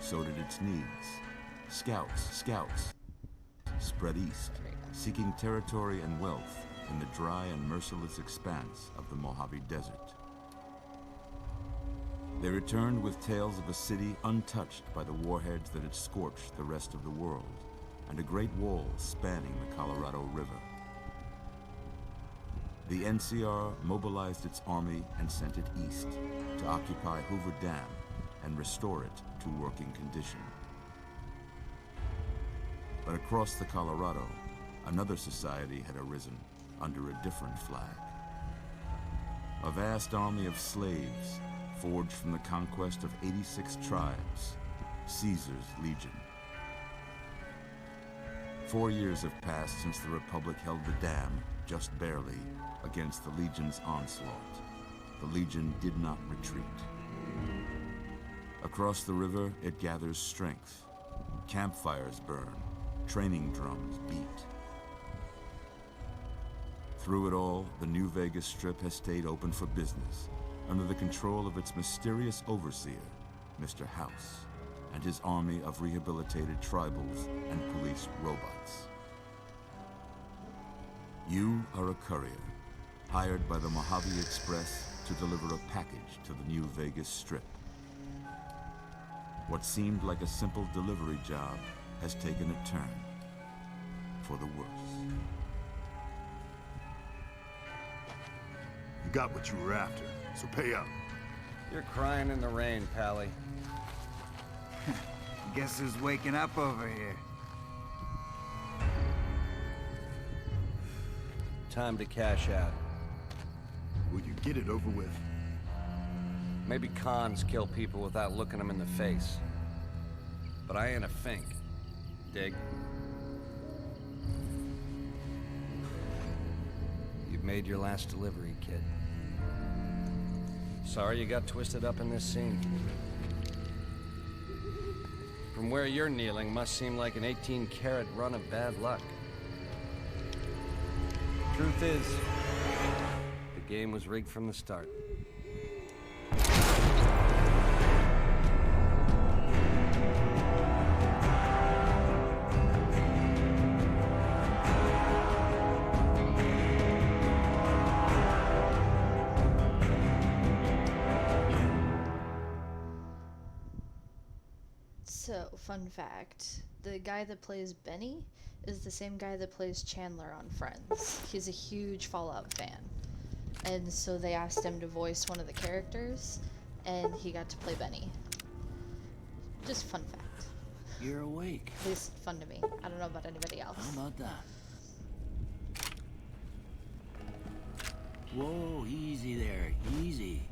so did its needs. Scouts spread east, seeking territory and wealth in the dry and merciless expanse of the Mojave Desert. They returned with tales of a city untouched by the warheads that had scorched the rest of the world, and a great wall spanning the Colorado River. The NCR mobilized its army and sent it east to occupy Hoover Dam and restore it to working condition. But across the Colorado, another society had arisen under a different flag. A vast army of slaves forged from the conquest of 86 tribes, Caesar's Legion. 4 years have passed since the Republic held the dam, just barely, against the Legion's onslaught. The Legion did not retreat. Across the river, it gathers strength. Campfires burn, training drums beat. Through it all, the New Vegas Strip has stayed open for business, under the control of its mysterious overseer, Mr. House, and his army of rehabilitated tribals and police robots. You are a courier, hired by the Mojave Express to deliver a package to the New Vegas Strip. What seemed like a simple delivery job has taken a turn for the worse. You got what you were after, so pay up. You're crying in the rain, Pally. Guess who's waking up over here? Time to cash out. Will you get it over with? Maybe cons kill people without looking them in the face. But I ain't a fink. Dig? You've made your last delivery, kid. Sorry you got twisted up in this scene. From where you're kneeling must seem like an 18-carat run of bad luck. Truth is, the game was rigged from the start. So, fun fact, the guy that plays Benny is the same guy that plays Chandler on Friends. He's a huge Fallout fan. And so they asked him to voice one of the characters, and he got to play Benny. Just fun fact. You're awake. At least fun to me. I don't know about anybody else. How about that? Whoa, easy there, easy.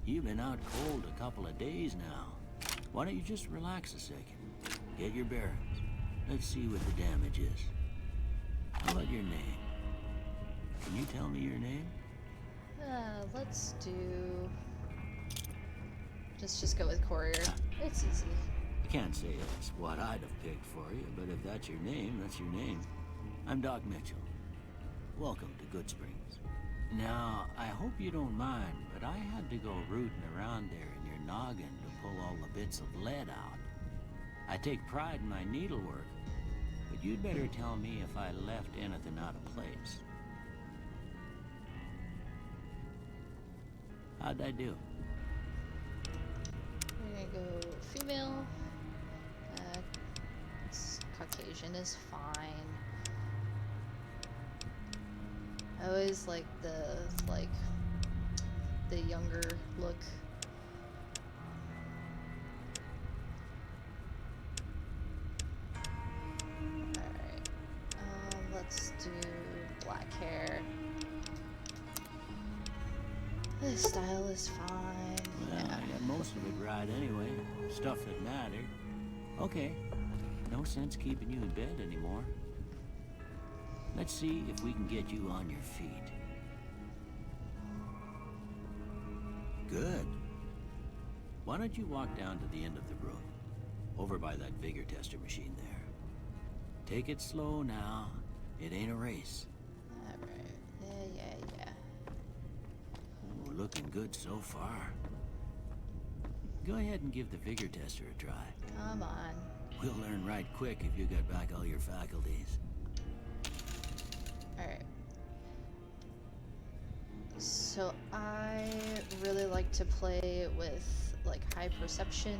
You've been out cold a couple of days now. Why don't you just relax a second? Get your bearings. Let's see what the damage is. How about your name? Can you tell me your name? Let's do... Just go with Courier. It's easy. I can't say it's what I'd have picked for you, but if that's your name, that's your name. I'm Doc Mitchell. Welcome to Good Springs. Now, I hope you don't mind, but I had to go rooting around there in your noggin to pull all the bits of lead out. I take pride in my needlework, but you'd better tell me if I left anything out of place. How'd I do? We're gonna go female. Caucasian is fine. I always like the younger look. Alright. Let's do black hair. This style is fine. Well, Yeah. I got most of it right anyway. Stuff that mattered. Okay. No sense keeping you in bed anymore. Let's see if we can get you on your feet. Good. Why don't you walk down to the end of the room, over by that vigor tester machine there. Take it slow now. It ain't a race. Alright. Yeah. Oh, looking good so far. Go ahead and give the vigor tester a try. Come on. We'll learn right quick if you got back all your faculties. Alright. So I really like to play with like high perception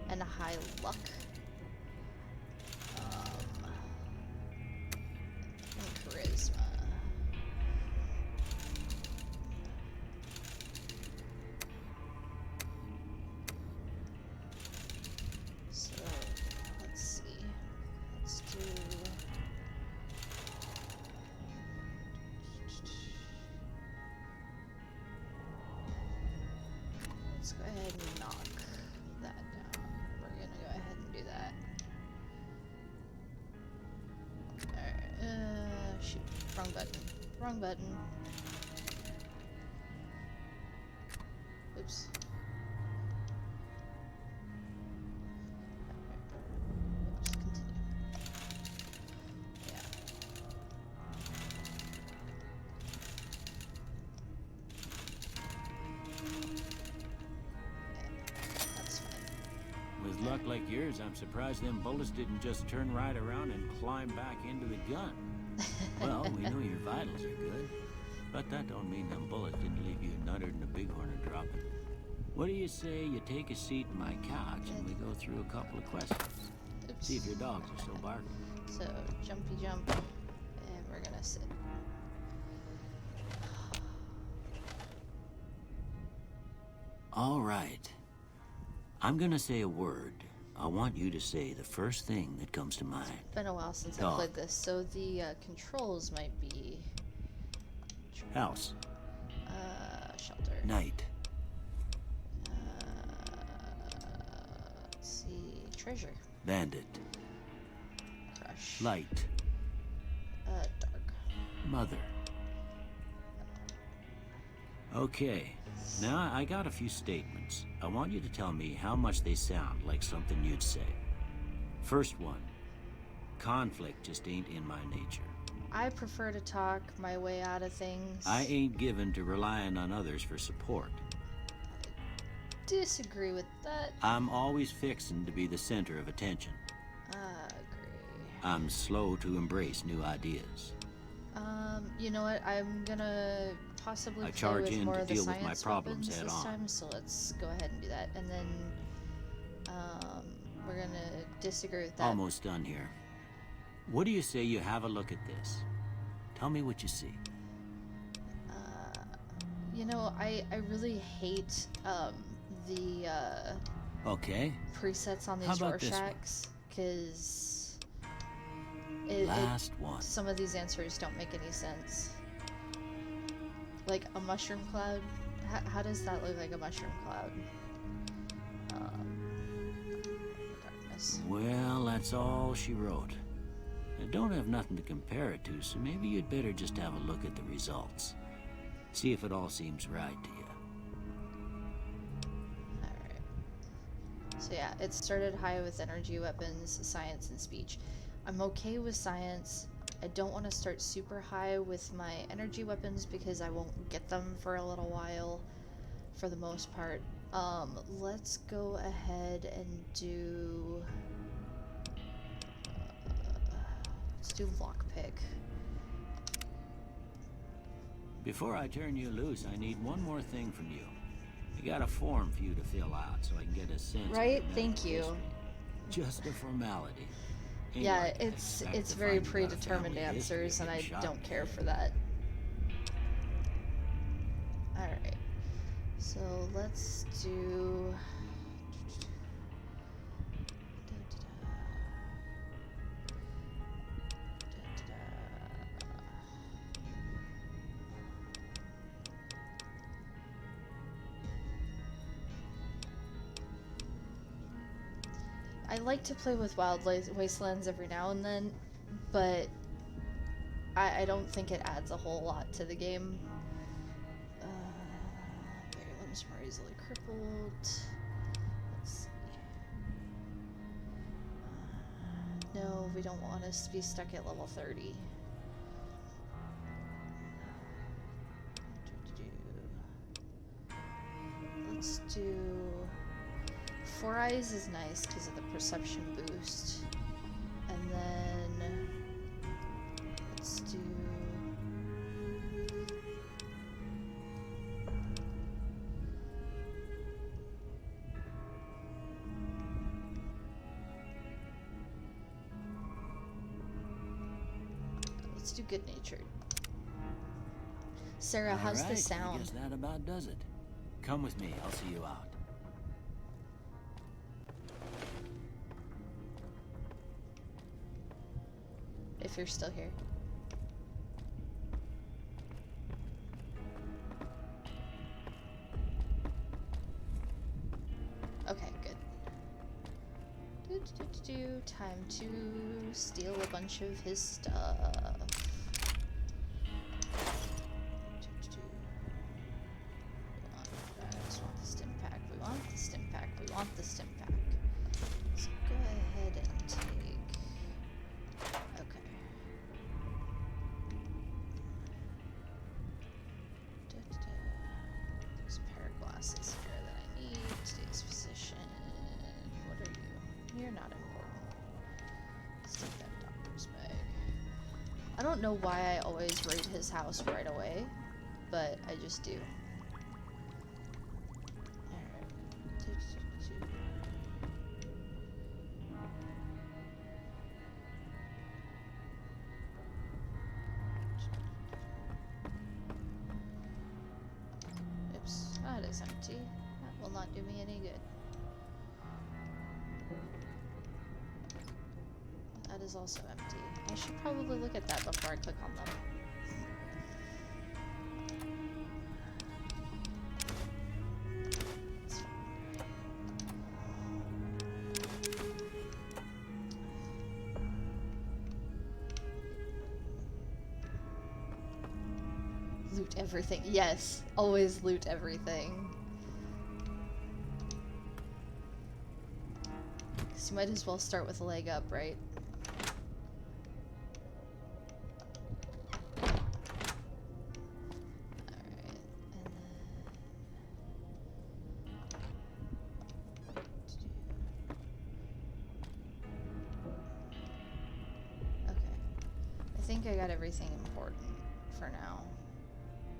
and high luck. And charisma. So let's see. Let's do. Let's go ahead and knock that down. We're gonna go ahead and do that. Alright, shoot. Wrong button. Wrong button. Oops. Oops, continue. Yeah. That's fine. With luck like yours, I'm surprised them bullets didn't just turn right around and climb back into the gun. Well, we know your vitals are good, but that don't mean them bullets didn't leave you nuttered and a bighorn are dropping. What do you say you take a seat in my couch and we go through a couple of questions? Oops. See if your dogs are still barking. So, jumpy jump, and we're gonna sit. All right. I'm gonna say a word. I want you to say the first thing that comes to mind. Been a while since I Dog. played this, so the controls might be House. shelter. Night. Let's see, treasure, Bandit. crush, Light. dark. Mother. Okay. Now I got a few statements. I want you to tell me how much they sound like something you'd say. First one. Conflict just ain't in my nature. I prefer to talk my way out of things. I ain't given to relying on others for support. disagree with that. I'm always fixin' to be the center of attention. Agree. I'm slow to embrace new ideas. You know what? I'm gonna possibly I play charge with in more to of the deal with my science problems weapons head this on. time, so let's go ahead and do that. And then, we're gonna disagree with that. Almost done here. What do you say you have a look at this? Tell me what you see. You know, I really hate, the, Okay. presets on How these about this one? Rorschachs, because Last one. some of these answers don't make any sense. Like a mushroom cloud. How does that look like a mushroom cloud? Darkness. Well, that's all she wrote. I don't have nothing to compare it to, so maybe you'd better just have a look at the results. See if it all seems right to you. Alright. So yeah, it started high with energy weapons, science, and speech. I'm okay with science. I don't want to start super high with my energy weapons because I won't get them for a little while, for the most part. Let's go ahead and do... let's do lockpick. Before I turn you loose, I need one more thing from you. I got a form for you to fill out so I can get a sense of Right? your Thank mental you. history. Just a formality. Ain't Yeah, like I it's expect to very find you got a predetermined family history answers, of and I getting shot don't in the care head. for that. Alright. So let's do... I like to play with Wild Wastelands every now and then, but I don't think it adds a whole lot to the game. Your limbs more easily crippled. Let's see. No, we don't want us to be stuck at level 30. Let's do... Four Eyes is nice because of the perception boost. And then let's do Good Natured. Sarah, how's the Alright, sound? I guess that about does it. Come with me, I'll see you out. If you're still here. Okay, good. Time to steal a bunch of his stuff. I just want the stim pack. We want the stim pack. We want the stim pack. So go ahead and take. Okay. There's a pair of glasses here that I need. Today's physician. What are you? You're not important. Let's take that doctor's bag. I don't know why I always raid his house right away, but I just do. Oops, that is empty. That will not do me any good. That is also empty. I should probably look at that before I click on them. It's fine. Loot everything. Yes, always loot everything. Because you might as well start with a leg up, right? I think I got everything important for now.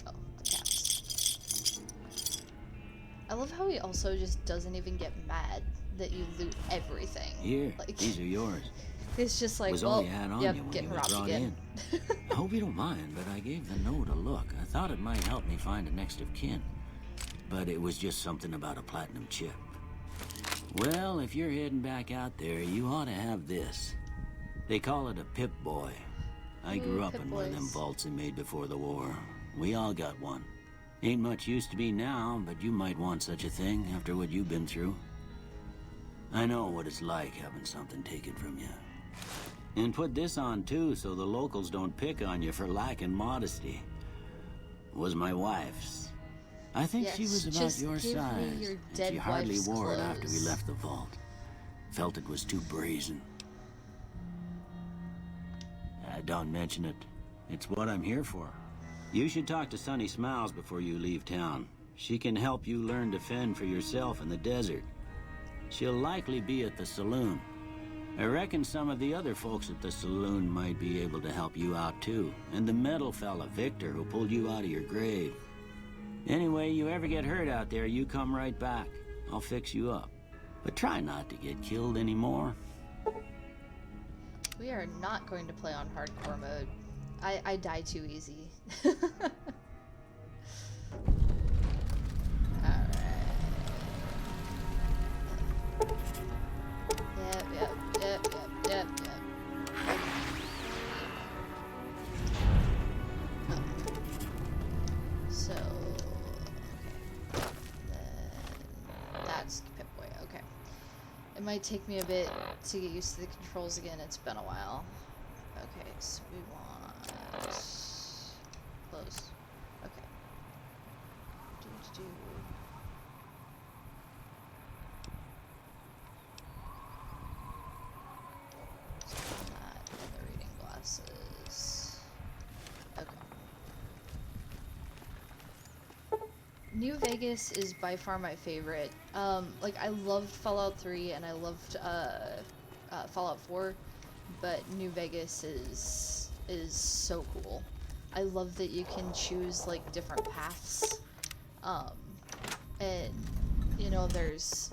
Oh, the caps. I love how he also just doesn't even get mad that you loot everything. Here, Like, these are yours. it's just like, Was all well, you had on yep, you when getting you were robbed brought again. I hope you don't mind, but I gave the note a look. I thought it might help me find a next of kin. But it was just something about a platinum chip. Well, if you're heading back out there, you ought to have this. They call it a Pip-Boy. I grew up in one of them vaults they made before the war. We all got one. Ain't much use to be now, but you might want such a thing after what you've been through. I know what it's like having something taken from you. And put this on too, so the locals don't pick on you for lacking modesty. Was my wife's. I think she was about just your give me size. your And dead she hardly wife's wore it after we clothes. left the vault. Felt it was too brazen. Don't mention it. It's what I'm here for. You should talk to Sunny Smiles before you leave town. She can help you learn to fend for yourself in the desert. She'll likely be at the saloon. I reckon some of the other folks at the saloon might be able to help you out too. And the metal fella, Victor, who pulled you out of your grave. Anyway, you ever get hurt out there, you come right back. I'll fix you up. But try not to get killed anymore. We are not going to play on hardcore mode. I die too easy. Alright. Yep. Oh. So, okay. Then that's the Pip-Boy, okay. It might take me a bit to get used to the controls again. It's been a while. Okay, so we want close. Okay. Do. So that and the reading glasses. Okay. New Vegas is by far my favorite. Like, I loved Fallout 3 and I loved Fallout 4, but New Vegas is so cool. I love that you can choose like different paths, and you know there's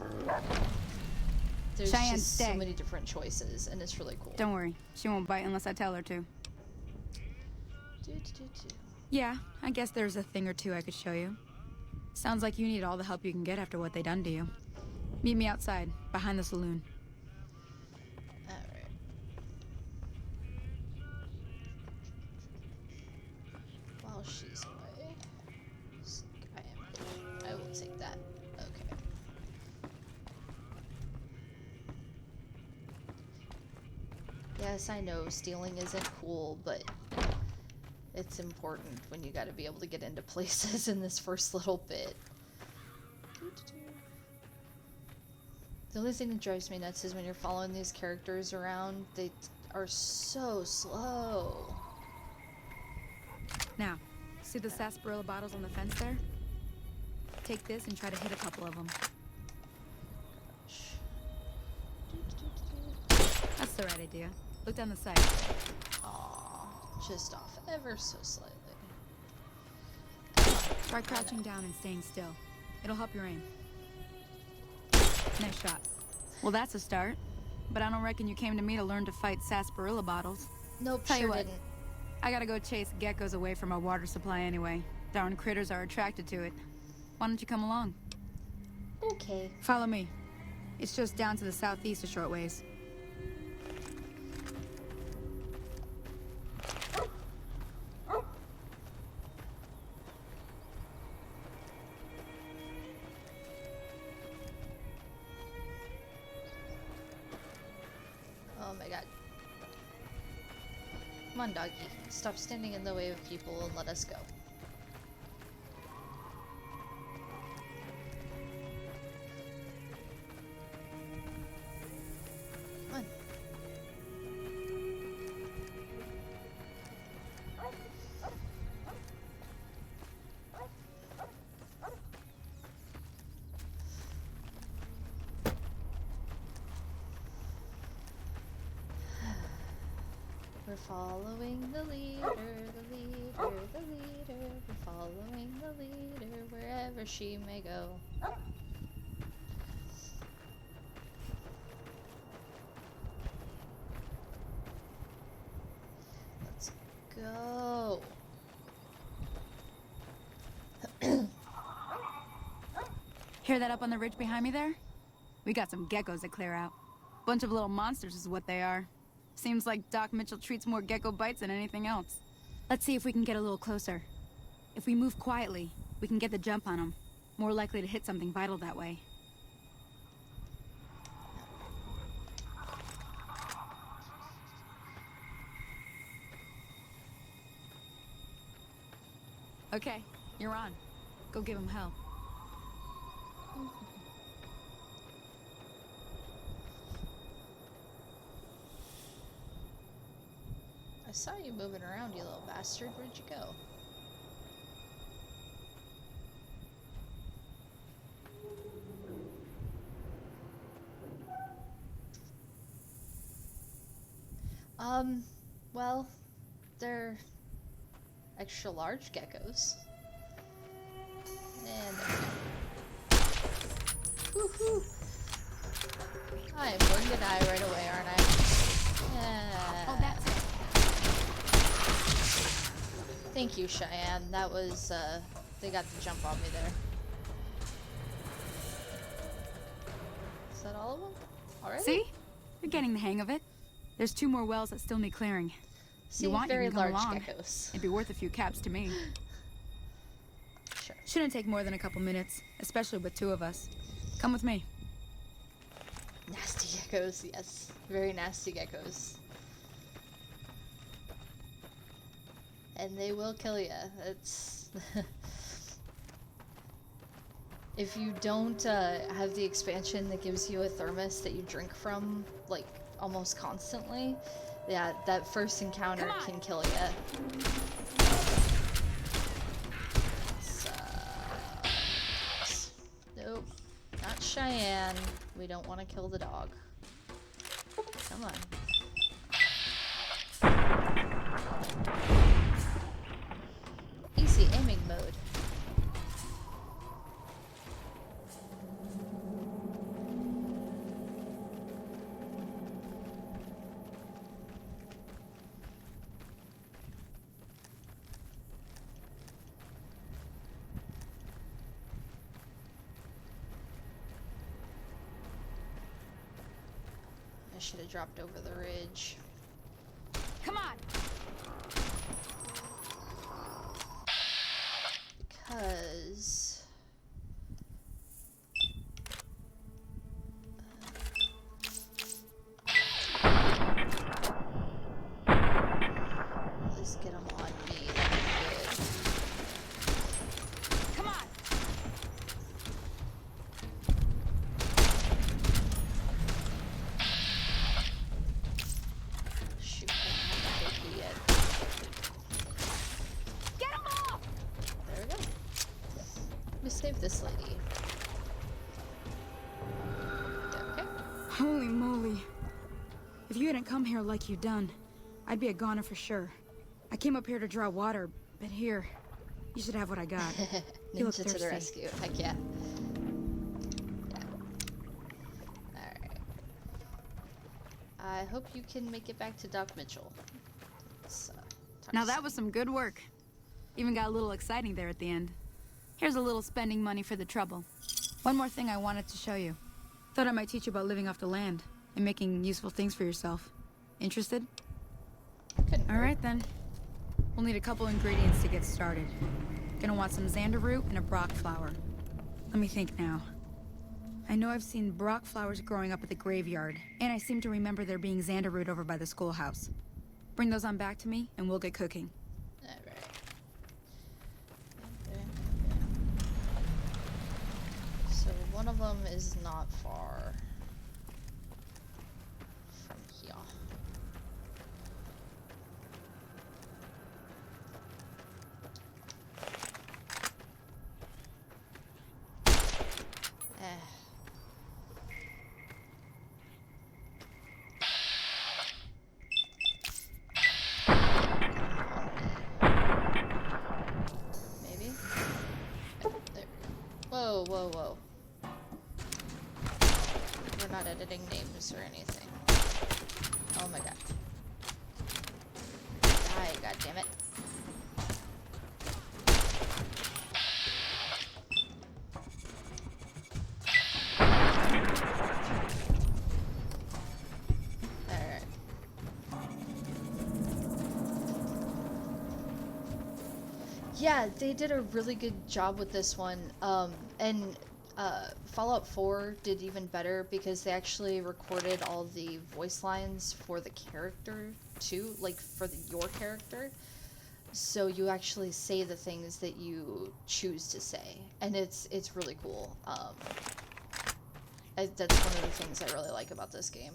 Cheyenne, just stay. so many different choices, and it's really cool. Don't worry, she won't bite unless I tell her to. Do. Yeah, I guess there's a thing or two I could show you. Sounds like you need all the help you can get after what they done to you. Meet me outside, behind the saloon. Alright. While she's away, I will take that. Okay. Yes, I know stealing isn't cool, but it's important when you gotta be able to get into places in this first little bit. The only thing that drives me nuts is when you're following these characters around, they are so slow. Now, see the sarsaparilla bottles on the fence there? Take this and try to hit a couple of them. That's the right idea. Look down the sight. Aww, just off ever so slightly. Try crouching down and staying still. It'll help your aim. Nice shot. Well, that's a start. But I don't reckon you came to me to learn to fight sarsaparilla bottles. Nope, Tell you sure what, didn't. I gotta go chase geckos away from our water supply anyway. Darn critters are attracted to it. Why don't you come along? Okay. Follow me. It's just down to the southeast a short ways. Oh my god. Come on, doggy. Stop standing in the way of people and let us go. Come on. We're following the leader, the leader, the leader. We're following the leader wherever she may go. Let's go. Hear that up on the ridge behind me there? We got some geckos to clear out. Bunch of little monsters is what they are. Seems like Doc Mitchell treats more gecko bites than anything else. Let's see if we can get a little closer. If we move quietly, we can get the jump on them. More likely to hit something vital that way. Okay, you're on. Go give him hell. I saw you moving around, you little bastard. Where'd you go? Well, they're extra large geckos. And woohoo! I am going to die right away, aren't I? Oh, that's it. Thank you, Cheyenne. That was, they got the jump on me there. Is that all of them? Already? See? You're getting the hang of it. There's 2 more wells that still need clearing. See, You want, you very can come large along. geckos. It'd be worth a few caps to me. Sure. Shouldn't take more than a couple minutes, especially with 2 of us. Come with me. Nasty geckos, yes. Very nasty geckos. And they will kill you. It's... If you don't have the expansion that gives you a thermos that you drink from, like, almost constantly, yeah, that first encounter can kill you. Cheyenne. We don't want to kill the dog. Come on. Easy aiming mode. I should have dropped over the ridge. Come on! Because... at least get them on me. That'd be good. Come on! Shoot, I don't have the safety yet. Get them all! There we go. Let me save this lady. Okay. Holy moly. If you hadn't come here like you done, I'd be a goner for sure. I came up here to draw water, but here, you should have what I got. You look Ninja to the thirsty. rescue. Heck yeah. Yeah. Alright. I hope you can make it back to Doc Mitchell. Let's, talk Now to that was some good work. Even got a little exciting there at the end. Here's a little spending money for the trouble. One more thing I wanted to show you. Thought I might teach you about living off the land and making useful things for yourself. Interested? Couldn't All hurt. right then. We'll need a couple ingredients to get started. Gonna want some xander root and a brock flower. Let me think now. I know I've seen brock flowers growing up at the graveyard, and I seem to remember there being xander root over by the schoolhouse. Bring those on back to me, and we'll get cooking. Alright. So one of them is not far from here. Eh. Maybe? Oh, there. Whoa, whoa, whoa. We're not editing names or anything. Oh my god. Die, god damn it. Alright. Yeah, they did a really good job with this one. And Fallout 4 did even better because they actually recorded all the voice lines for the character too, like for your character. So you actually say the things that you choose to say, and it's really cool. That's one of the things I really like about this game.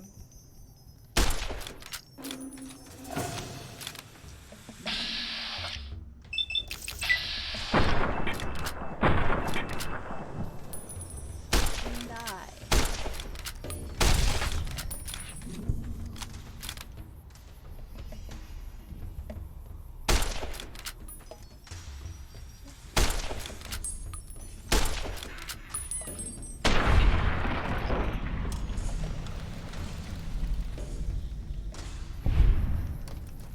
And die.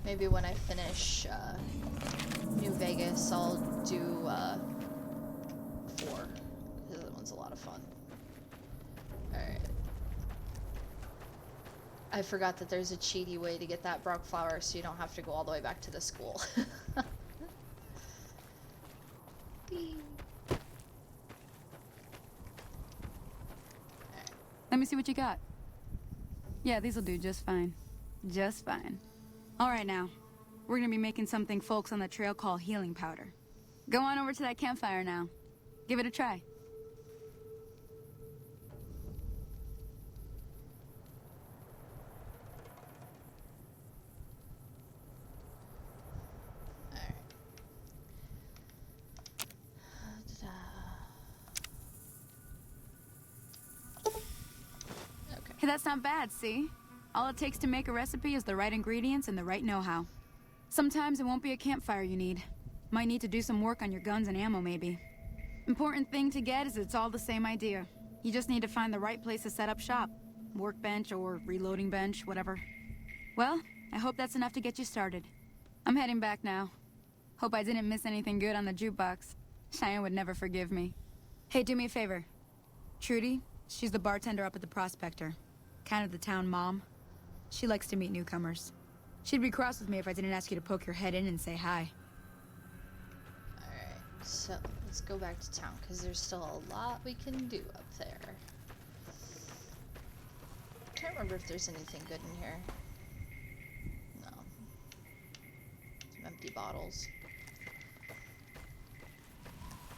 Maybe when I finish New Vegas, I'll do 4. The other one's a lot of fun. Alright. I forgot that there's a cheaty way to get that brock flower so you don't have to go all the way back to the school. Beep. Let me see what you got. Yeah, these'll do just fine. Just fine. All right now, we're gonna be making something folks on the trail call healing powder. Go on over to that campfire now. Give it a try. Alright. Hey, that's not bad, see? All it takes to make a recipe is the right ingredients and the right know-how. Sometimes it won't be a campfire you need. Might need to do some work on your guns and ammo, maybe. Important thing to get is it's all the same idea. You just need to find the right place to set up shop. Workbench or reloading bench, whatever. Well, I hope that's enough to get you started. I'm heading back now. Hope I didn't miss anything good on the jukebox. Cheyenne would never forgive me. Hey, do me a favor. Trudy, she's the bartender up at the Prospector. Kind of the town mom. She likes to meet newcomers. She'd be cross with me if I didn't ask you to poke your head in and say hi. Alright, so let's go back to town, because there's still a lot we can do up there. Can't remember if there's anything good in here. No. Some empty bottles.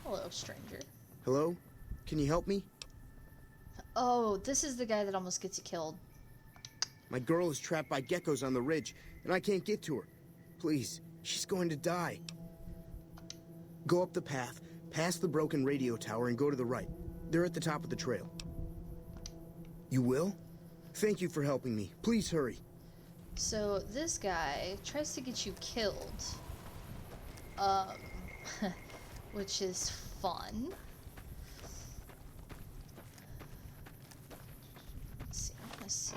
Hello, stranger. Hello? Can you help me? Oh, this is the guy that almost gets you killed. My girl is trapped by geckos on the ridge, and I can't get to her. Please, she's going to die. Go up the path, past the broken radio tower, and go to the right. They're at the top of the trail. You will? Thank you for helping me. Please hurry. So, this guy tries to get you killed. Which is fun. Let's see.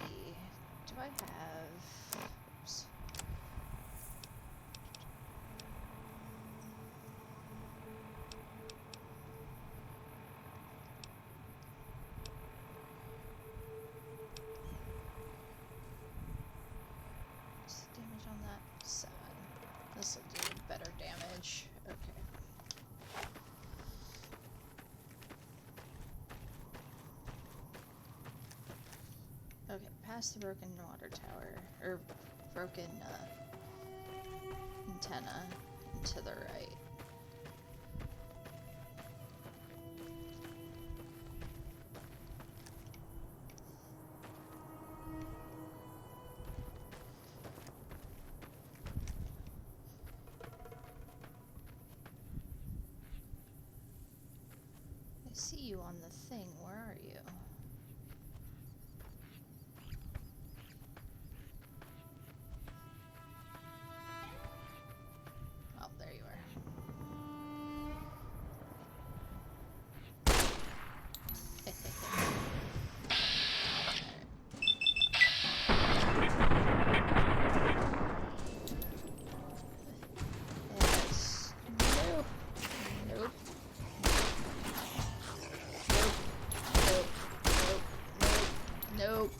Do I have... Oops. What's the damage on that? 7. This will do better damage. Okay. Okay, past the broken water tower, or broken antenna, and to the right. I see you on the thing, where are you? Oh, there you are. Yes. Nope. Nope. Nope.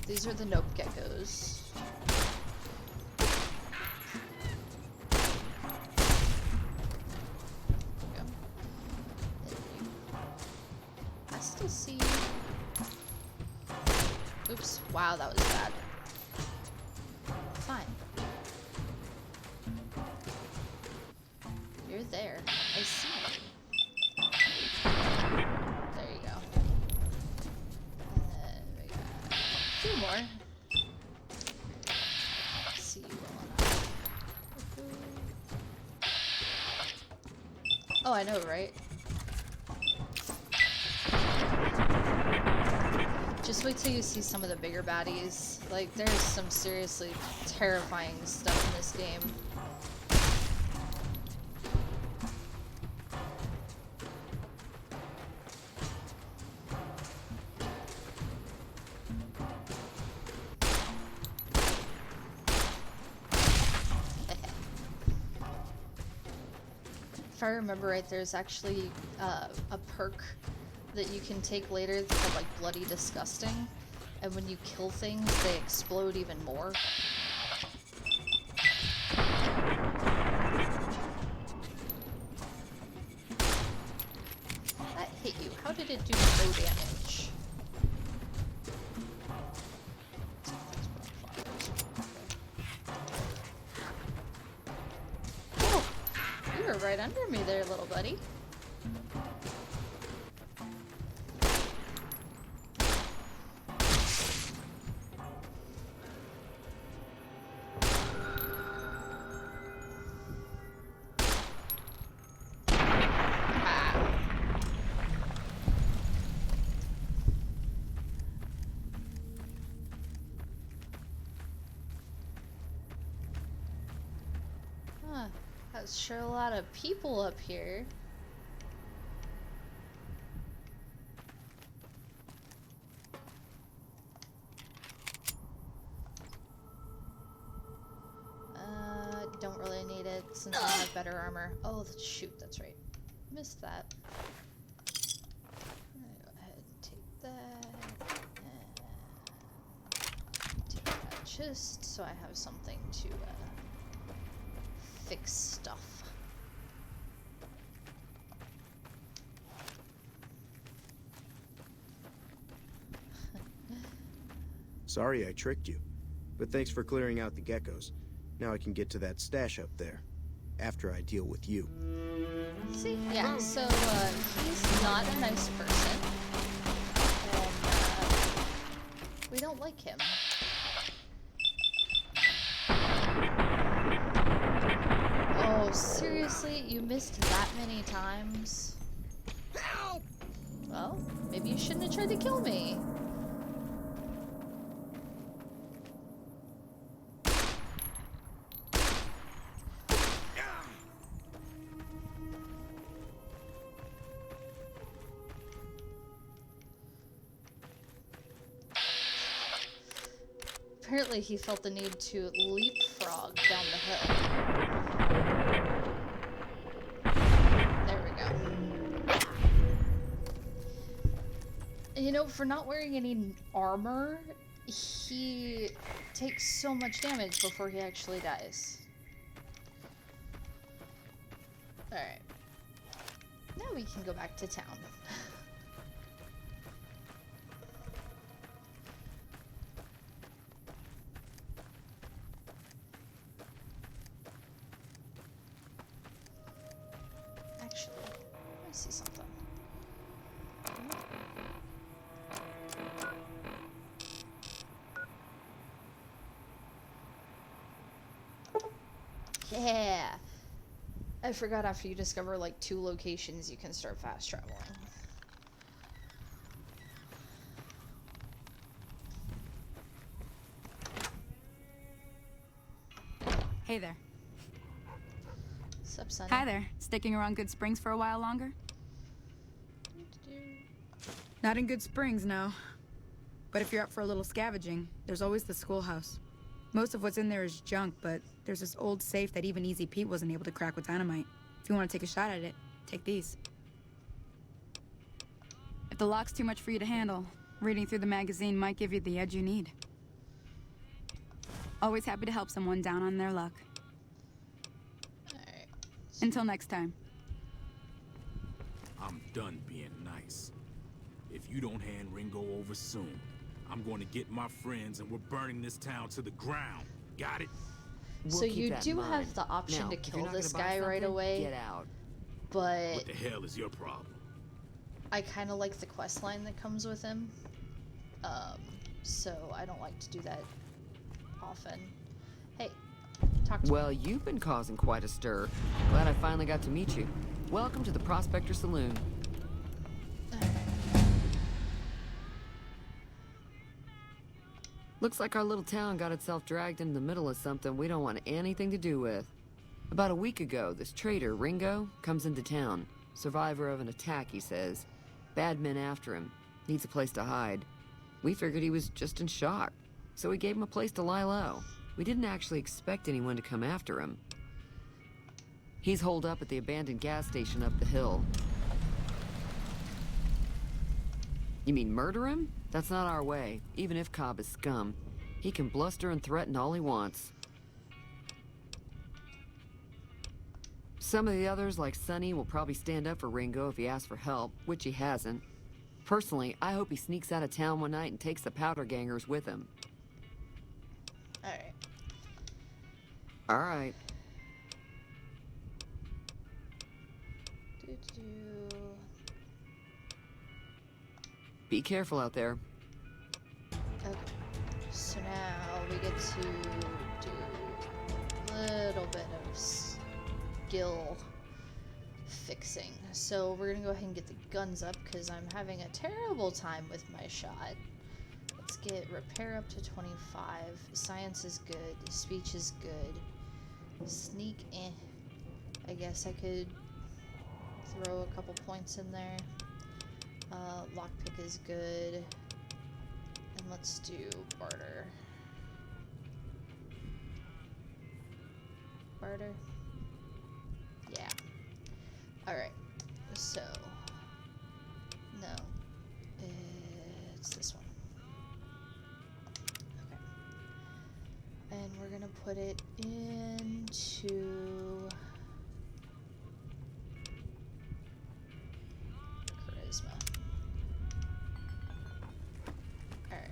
These are the nope geckos. I still see you. Oops. Wow, that was bad. Fine. You're there. I see you. There you go. And then we got 2 more. See you rolling up. Oh, I know, right? Just wait till you see some of the bigger baddies. Like, there's some seriously terrifying stuff in this game. If I remember right, there's actually a perk that you can take later that's called, like, Bloody Disgusting. And when you kill things, they explode even more. That hit you. How did it do no damage? Oh! You were right under me there, little buddy. That's sure a lot of people up here. Don't really need it since I have better armor. Oh, shoot, that's right. Missed that. I'm gonna go ahead and take that. And take that just so I have something to fix stuff. Sorry I tricked you, but thanks for clearing out the geckos. Now I can get to that stash up there, after I deal with you. See? Yeah, so, he's not a nice person. And, we don't like him. Oh, seriously? You missed that many times? Help! Well, maybe you shouldn't have tried to kill me. Apparently he felt the need to leapfrog down the hill. There we go. And you know, for not wearing any armor, he takes so much damage before he actually dies. Alright. Now we can go back to town. Actually, I see something. Yeah! I forgot after you discover like 2 locations you can start fast traveling. Hey there. Sup, Sonny? Hi there. Sticking around Good Springs for a while longer? Not in Good Springs, no. But if you're up for a little scavenging, there's always the schoolhouse. Most of what's in there is junk, but there's this old safe that even Easy Pete wasn't able to crack with dynamite. If you want to take a shot at it, take these. If the lock's too much for you to handle, reading through the magazine might give you the edge you need. Always happy to help someone down on their luck. Alright. Until next time. I'm done being nice. If you don't hand Ringo over soon, I'm going to get my friends and we're burning this town to the ground. Got it? So you do have the option to kill this guy right away. Get out. But What the hell is your problem? I kind of like the quest line that comes with him. So I don't like to do that often. Hey, talk to me. Well, you've been causing quite a stir. Glad I finally got to meet you. Welcome to the Prospector Saloon. Looks like our little town got itself dragged into the middle of something we don't want anything to do with. About a week ago, this traitor, Ringo, comes into town. Survivor of an attack, he says. Bad men after him. Needs a place to hide. We figured he was just in shock, so we gave him a place to lie low. We didn't actually expect anyone to come after him. He's holed up at the abandoned gas station up the hill. You mean murder him? That's not our way, even if Cobb is scum. He can bluster and threaten all he wants. Some of the others, like Sonny, will probably stand up for Ringo if he asks for help, which he hasn't. Personally, I hope he sneaks out of town one night and takes the powder gangers with him. Alright. All right. Be careful out there. Okay. So now we get to do a little bit of skill fixing. So we're gonna go ahead and get the guns up because I'm having a terrible time with my shot. Let's get repair up to 25. Science is good. Speech is good. Sneak, I guess I could throw a couple points in there. Lockpick is good. And let's do barter. Barter? Yeah. Alright. So. No. It's this one. Okay. And we're gonna put it into charisma. Alright.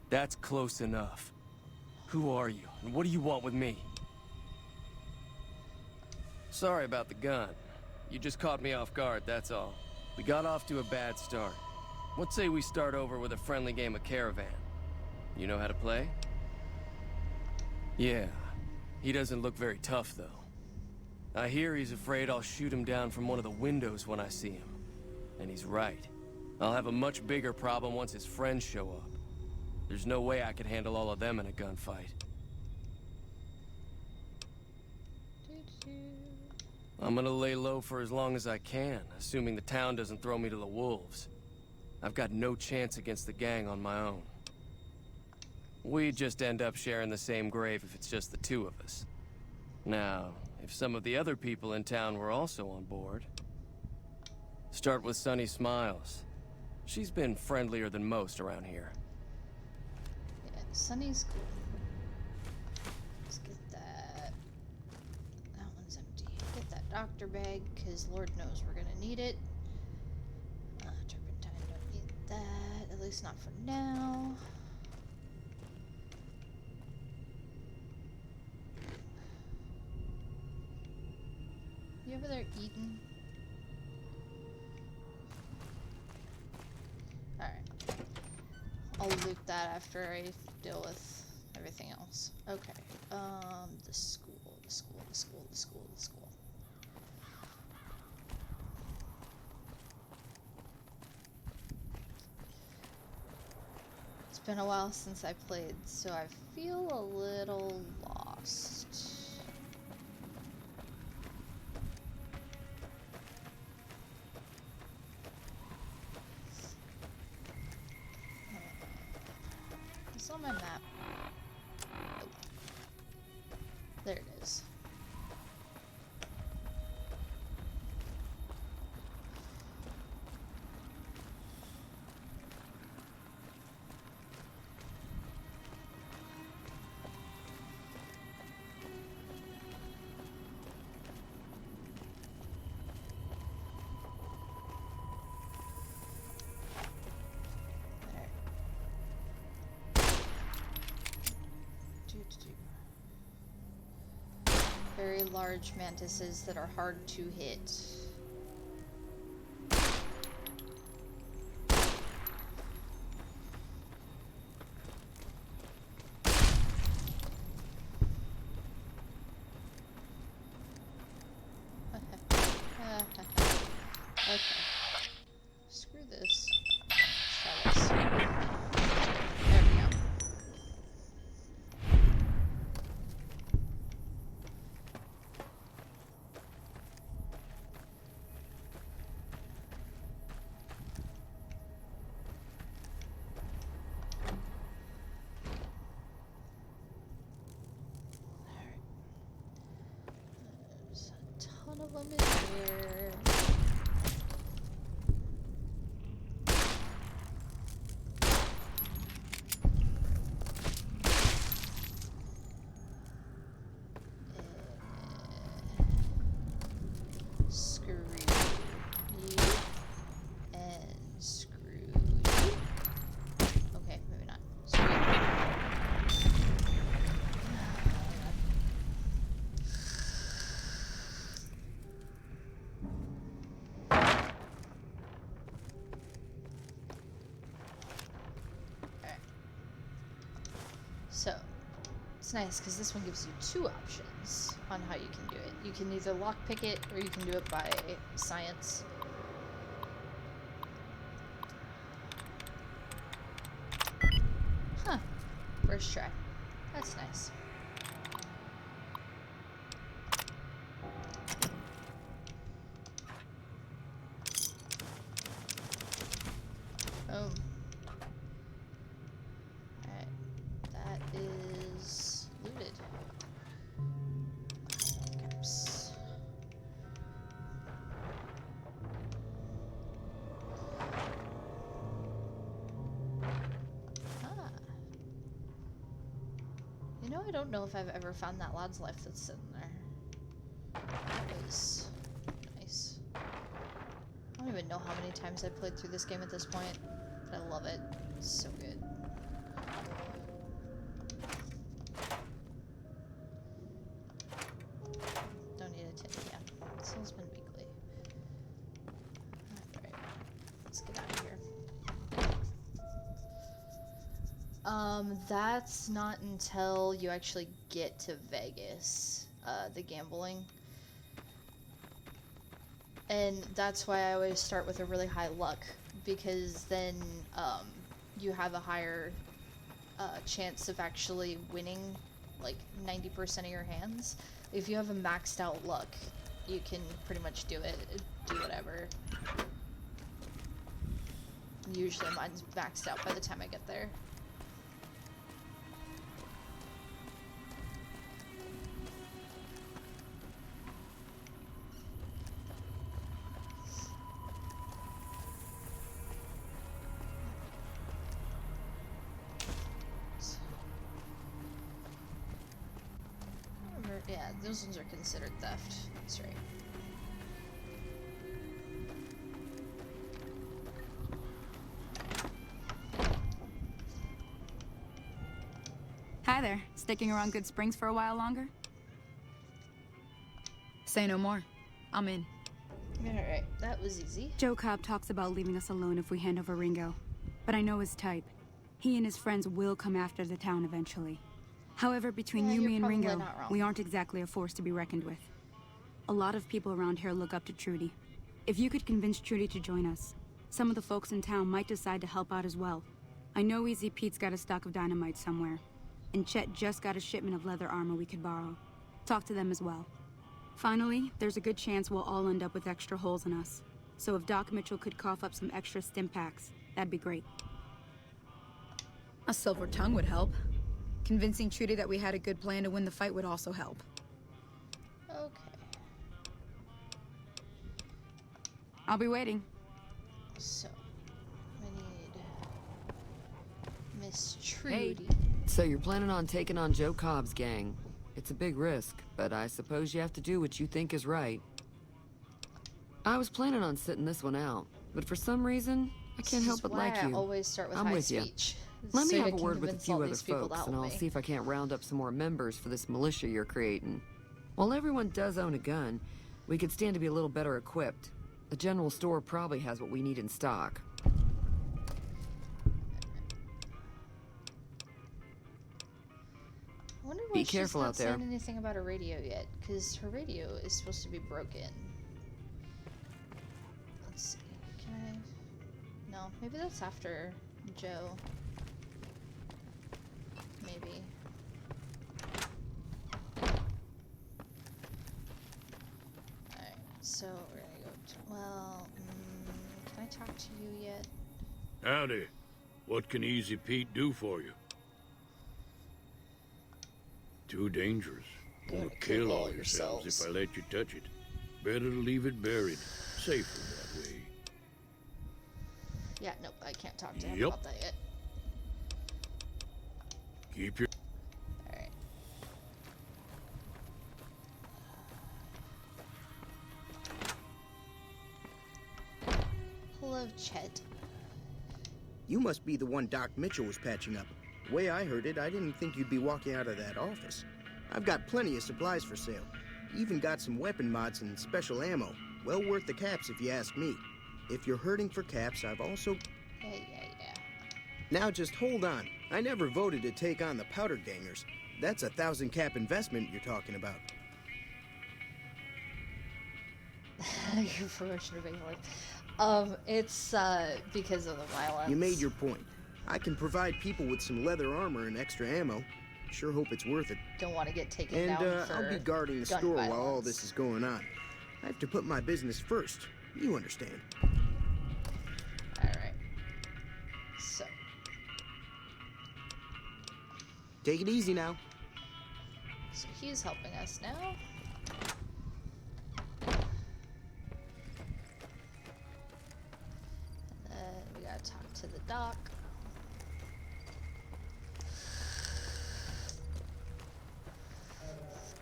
That's close enough. Who are you, and what do you want with me? Sorry about the gun. You just caught me off guard, that's all. We got off to a bad start. Let's say we start over with a friendly game of Caravan. You know how to play? Yeah. He doesn't look very tough, though. I hear he's afraid I'll shoot him down from one of the windows when I see him. And he's right. I'll have a much bigger problem once his friends show up. There's no way I could handle all of them in a gunfight. I'm gonna lay low for as long as I can, assuming the town doesn't throw me to the wolves. I've got no chance against the gang on my own. We'd just end up sharing the same grave if it's just the two of us. Now, if some of the other people in town were also on board... Start with Sunny Smiles. She's been friendlier than most around here. Sunny's cool. Let's get that. That one's empty. Get that doctor bag, because Lord knows we're gonna need it. Turpentine, don't need that. At least not for now. You over there eating? Alright. I'll loot that after I deal with everything else. Okay. The school. It's been a while since I played, so I feel a little lost. It's on my map. Nope. There it is. Very large mantises that are hard to hit. Okay. Screw this. Let's try this. There we go. Ton of them in here. Screw you. And screw you. Okay, maybe not. Screw you. So, it's nice because this one gives you 2 options on how you can do it. You can either lockpick it or you can do it by science. Huh. First try. That's nice. Boom. Alright. That is looted. Caps. Ah. You know, I don't know if I've ever found that lad's life that's sitting there. That was nice. I don't even know how many times I played through this game at this point, but I love it. It's so good. Don't need a tin, yeah. Salesman Weekly. Alright, let's get out of here. That's not until you actually get to Vegas, the gambling. And that's why I always start with a really high luck, because then you have a higher chance of actually winning like 90% of your hands. If you have a maxed out luck, you can pretty much do it, do whatever. Usually mine's maxed out by the time I get there. Yeah, those ones are considered theft. That's right. Hi there. Sticking around Good Springs for a while longer? Say no more. I'm in. Alright, that was easy. Joe Cobb talks about leaving us alone if we hand over Ringo. But I know his type. He and his friends will come after the town eventually. However, between you, me, and Ringo, we aren't exactly a force to be reckoned with. A lot of people around here look up to Trudy. If you could convince Trudy to join us, some of the folks in town might decide to help out as well. I know Easy Pete's got a stock of dynamite somewhere, and Chet just got a shipment of leather armor we could borrow. Talk to them as well. Finally, there's a good chance we'll all end up with extra holes in us. So if Doc Mitchell could cough up some extra stim packs, that'd be great. A silver tongue would help. Convincing Trudy that we had a good plan to win the fight would also help. Okay. I'll be waiting. So, I need Miss Trudy. Hey. So you're planning on taking on Joe Cobb's gang. It's a big risk, but I suppose you have to do what you think is right. I was planning on sitting this one out, but for some reason, I can't help but like you. I always start with I'm high with you. speech. Let me So have I a can word with a convince few all other these people to folks, and help I'll me. see if I can't round up some more members for this militia you're creating. While everyone does own a gun, we could stand to be a little better equipped. The general store probably has what we need in stock. I wonder why Be she's careful not out there. saying anything about her radio yet, because her radio is supposed to be broken. Let's see. Can I? No, maybe that's after Joe. Maybe. Alright, so we're gonna go to, well, can I talk to you yet? Howdy. What can Easy Pete do for you? Too dangerous. Gonna kill all yourselves if I let you touch it. Better to leave it buried. Safer that way. Yeah, nope, I can't talk to him Yep. about that yet. Keep your... Alright. Hello, Chet. You must be the one Doc Mitchell was patching up. The way I heard it, I didn't think you'd be walking out of that office. I've got plenty of supplies for sale. Even got some weapon mods and special ammo. Well worth the caps if you ask me. If you're hurting for caps, I've also... Yeah. Now just hold on. I never voted to take on the powder gangers. That's a 1,000-cap investment you're talking about. Your promotion of England. It's because of the violence. You made your point. I can provide people with some leather armor and extra ammo. Sure hope it's worth it. Don't want to get taken down for I'll be guarding the gun store violence. while all this is going on. I have to put my business first. You understand. Alright. So. Take it easy now. So he's helping us now. And then we gotta talk to the doc.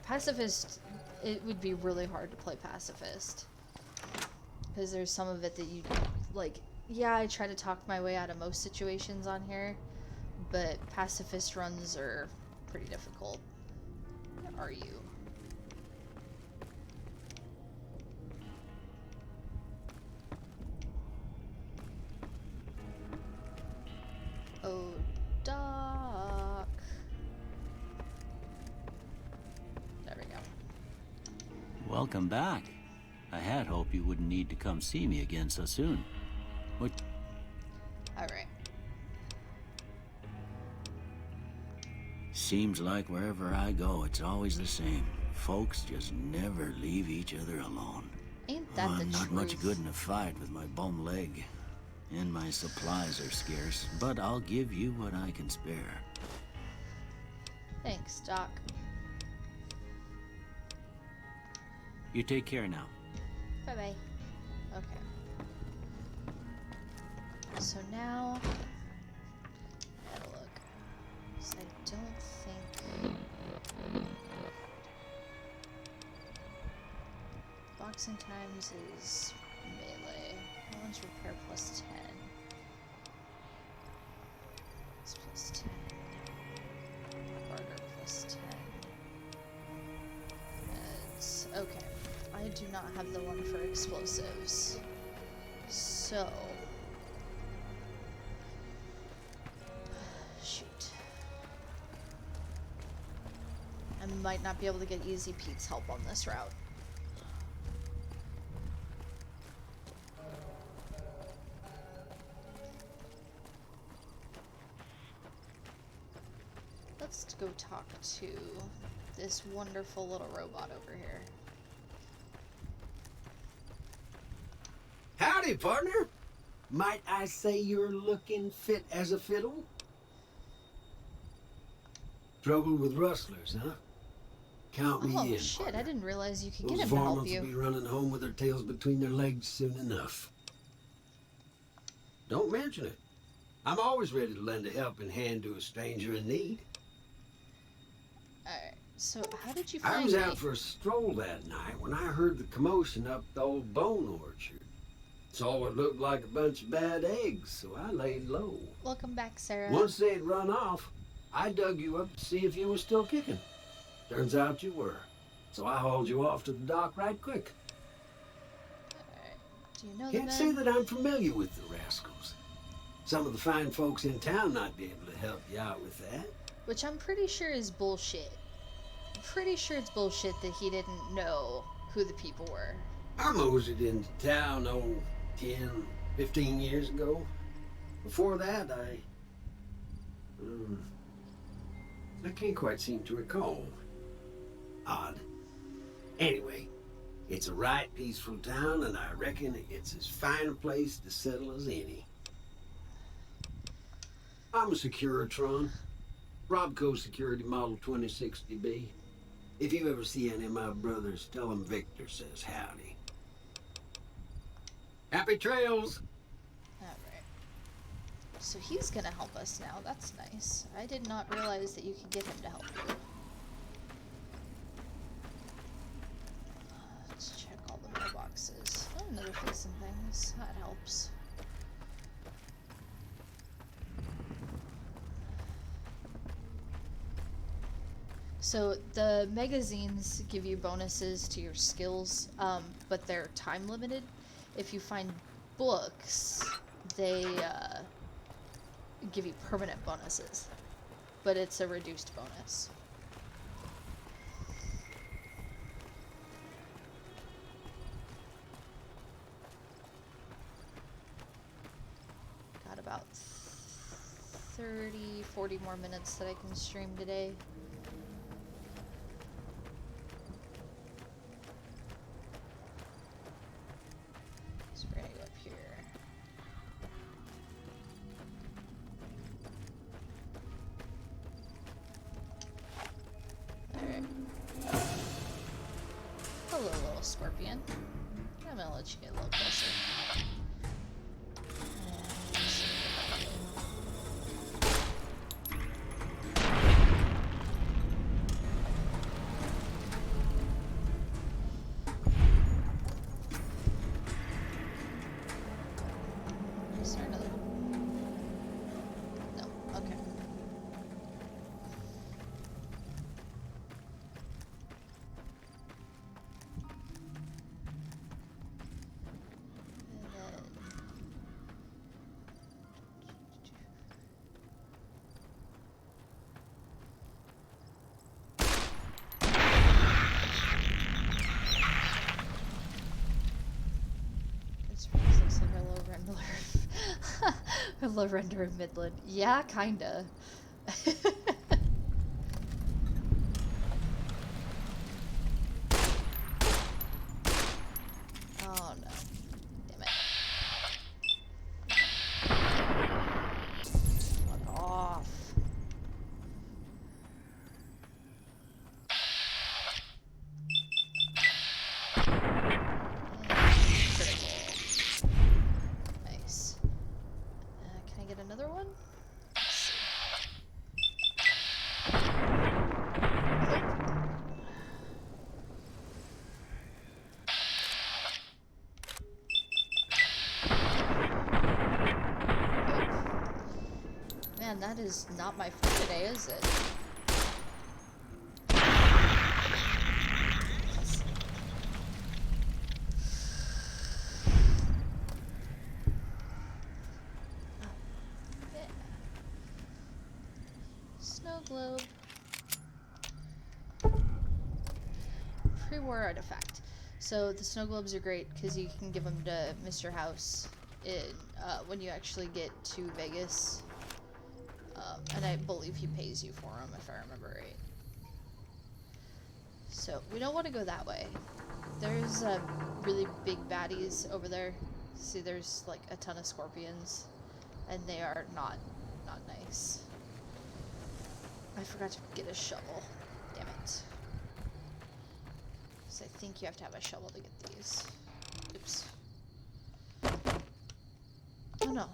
Pacifist, it would be really hard to play pacifist. Because there's some of it that you, like, yeah, I try to talk my way out of most situations on here, but pacifist runs are pretty difficult. Where are you? Oh, Doc. There we go. Welcome back. I had hoped you wouldn't need to come see me again so soon. What? Alright. Seems like wherever I go, it's always the same. Folks just never leave each other alone. Ain't that the I'm not truth? much good in a fight with my bum leg. And my supplies are scarce, but I'll give you what I can spare. Thanks, Doc. You take care now. Bye-bye. Okay. So now, have a look. 'Cause I don't think boxing times is melee. Balance repair plus 10. It's plus 10. Barter plus 10. It's okay. I do not have the one for explosives. So shoot. I might not be able to get Easy Pete's help on this route. Let's go talk to this wonderful little robot over here. Howdy, partner. Might I say you're looking fit as a fiddle? Trouble with rustlers, huh? Count me in. Oh shit, partner. I didn't realize you could Those get him to help varmints will be you. running home with their tails between their legs soon enough. Don't mention it. I'm always ready to lend a helping hand to a stranger in need. Alright, so how did you find I was me? out for a stroll that night when I heard the commotion up the old bone orchard. Saw what looked like a bunch of bad eggs, so I laid low. Welcome back, Sarah. Once they'd run off, I dug you up to see if you were still kicking. Turns out you were. So I hauled you off to the dock right quick. Alright. Do you know Can't the say men? that I'm familiar with the rascals. Some of the fine folks in town might be able to help you out with that. Which I'm pretty sure is bullshit. I'm pretty sure it's bullshit that he didn't know who the people were. I moseyed into town, 10, 15 years ago. Before that, I can't quite seem to recall. Odd. Anyway, it's a right peaceful town, and I reckon it's as fine a place to settle as any. I'm a Securitron. Robco Security Model 2060B. If you ever see any of my brothers, tell them Victor says howdy. Happy trails! Alright. So he's gonna help us now. That's nice. I did not realize that you could get him to help you. Let's check all the mailboxes. Oh, another fixing things. That helps. So the magazines give you bonuses to your skills, but they're time limited. If you find books, they give you permanent bonuses, but it's a reduced bonus. Got about 30, 40 more minutes that I can stream today. So we're gonna go up here. Alright. Hello, little scorpion. I'm gonna let you get a little closer. Is there another one? No, okay. And then this looks like a low render. A low render in Midland. Yeah, kinda. Oh no. Damn it. Fuck off. Critical. Nice. Can I get another one? Let's see. Man, that is not my food today, is it? Yeah. Snow globe. Pre-war artifact. So the snow globes are great because you can give them to Mr. House when you actually get to Vegas. And I believe he pays you for them, if I remember right. So, we don't want to go that way. There's really big baddies over there. See, there's like a ton of scorpions. And they are not nice. I forgot to get a shovel. Damn it. So I think you have to have a shovel to get these. Oops. Oh no.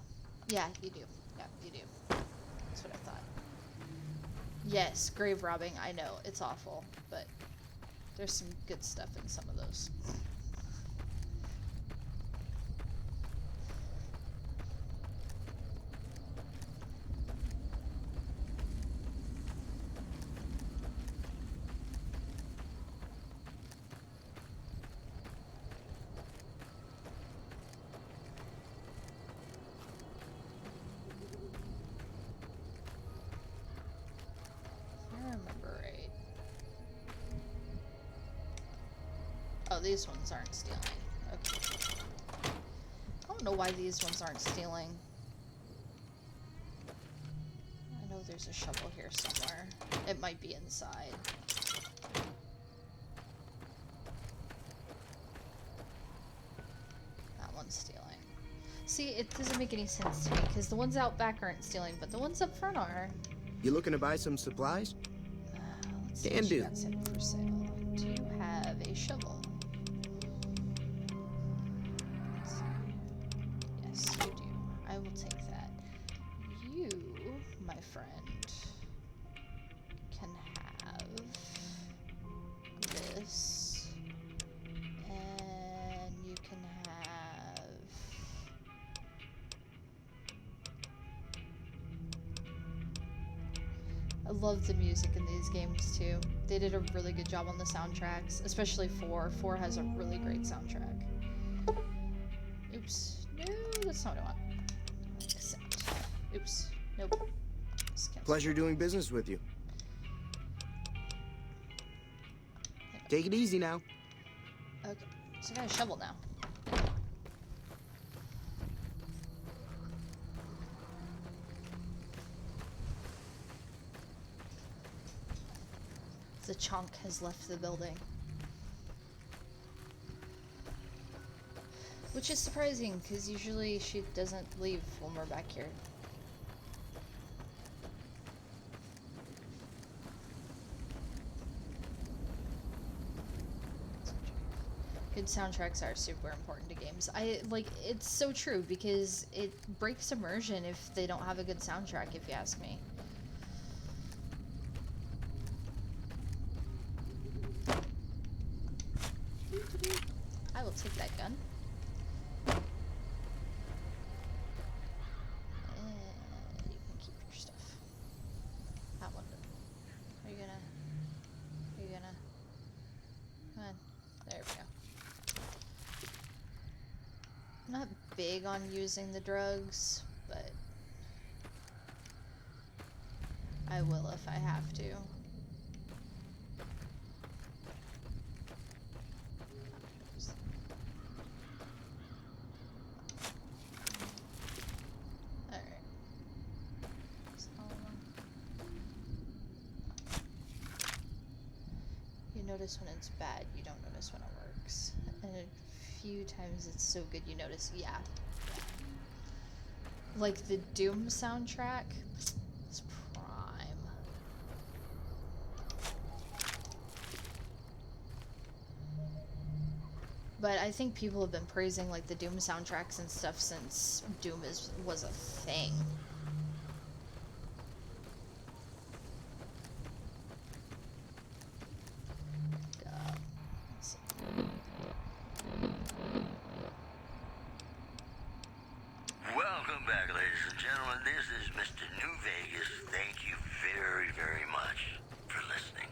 Yeah, you do. Yeah, you do. That's what I thought. Yes, grave robbing, I know, it's awful, but there's some good stuff in some of those. Oh, these ones aren't stealing. Okay. I don't know why these ones aren't stealing. I know there's a shovel here somewhere. It might be inside. That one's stealing. See, it doesn't make any sense to me, because the ones out back aren't stealing, but the ones up front are. You looking to buy some supplies? Let's see Can what do. you got set for sale. Do you have a shovel? Let's see. Yes, you do. I will take that. You, my friend, can have this, and you can have I love the music in these games too. They did a really good job on the soundtracks, especially 4. 4 has a really great soundtrack. Oops. No, that's not what I want. Accept. Oops. Nope. Just cancel. Pleasure doing business with you. Take it easy now. Okay, so I got a shovel now. The chunk has left the building. Which is surprising, because usually she doesn't leave when we're back here. Good soundtracks are super important to games. It's so true, because it breaks immersion if they don't have a good soundtrack, if you ask me. I will take that gun. And you can keep your stuff. That one. Are you gonna... Come on. There we go. I'm not big on using the drugs, but I will if I have to. Notice when it's bad, you don't notice when it works. And a few times it's so good you notice, yeah. Like the Doom soundtrack, it's prime. But I think people have been praising like the Doom soundtracks and stuff since Doom was a thing. Welcome back, ladies and gentlemen. This is Mr. New Vegas. Thank you very, very much for listening.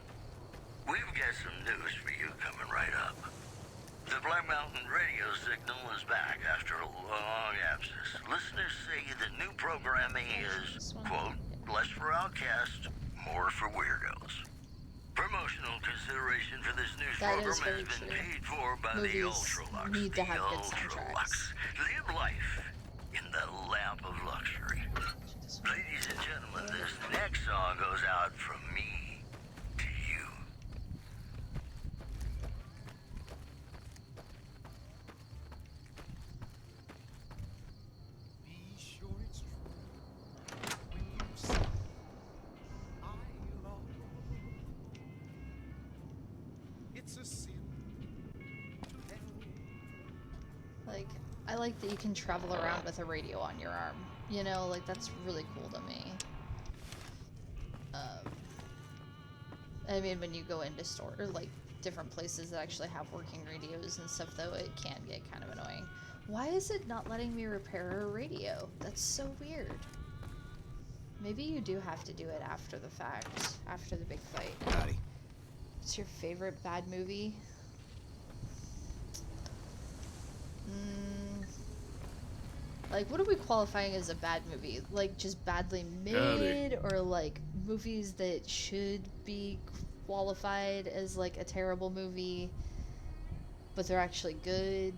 We've got some news for you coming right up. The Black Mountain radio signal is back after a long absence. Listeners say the new programming is, quote, less for outcasts, more for weirdos. Promotional consideration for this news program has been paid for by the Ultralux. Need to have good soundtracks. Live life in the lap of luxury. Ladies and gentlemen, this next song goes out from me to you. Be sure it's true when you say I love. It's a sin to tell. Like, I like that you can travel around with a radio on your arm. You know, like, that's really cool to me. I mean, when you go into store, or like, different places that actually have working radios and stuff, though, it can get kind of annoying. Why is it not letting me repair a radio? That's so weird. Maybe you do have to do it after the fact, after the big fight. Howdy. What's your favorite bad movie? Like, what are we qualifying as a bad movie? Like, just badly made, or like movies that should be qualified as like a terrible movie, but they're actually good?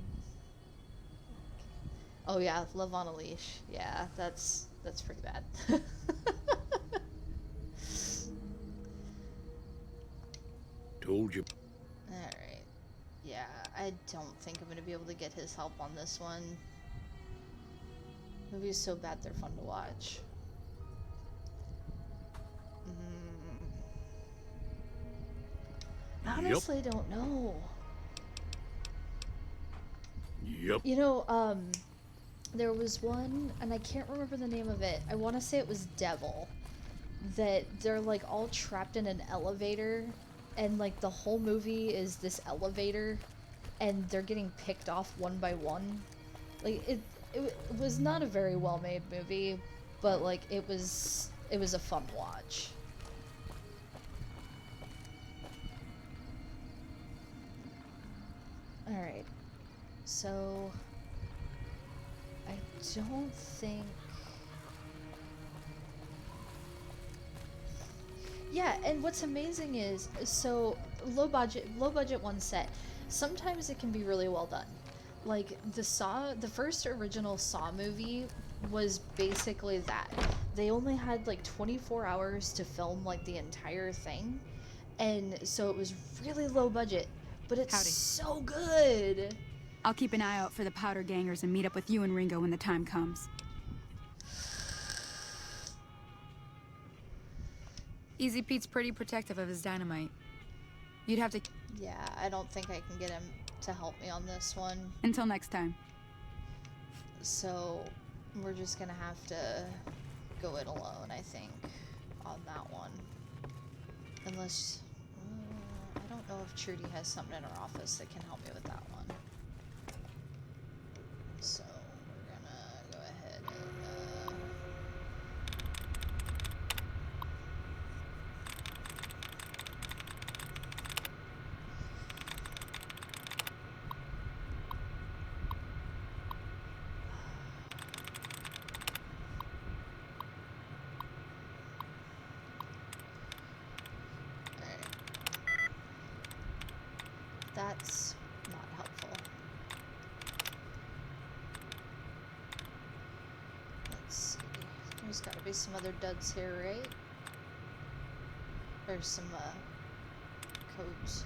Oh yeah, Love on a Leash. Yeah, that's pretty bad. Told you. Alright. Yeah, I don't think I'm gonna be able to get his help on this one. Movies so bad they're fun to watch. I honestly don't know. Yep. You know, there was one, and I can't remember the name of it. I want to say it was Devil. That they're like all trapped in an elevator, and like the whole movie is this elevator, and they're getting picked off one by one. Like it was not a very well made movie, but like it was a fun watch. Alright, so I don't think Yeah, and what's amazing is, so low budget one set. Sometimes it can be really well done. Like the first original Saw movie was basically that. They only had like 24 hours to film like the entire thing, and so it was really low budget, but it's Howdy. so good. I'll keep an eye out for the powder gangers and meet up with you and Ringo when the time comes. Easy Pete's pretty protective of his dynamite. You'd have to... Yeah, I don't think I can get him to help me on this one. Until next time. So we're just gonna have to go it alone, I think, on that one. Unless, I don't know if Trudy has something in her office that can help me with that one. So we're gonna go ahead and, that's not helpful. Let's see. There's got to be some other duds here, right? Or some codes.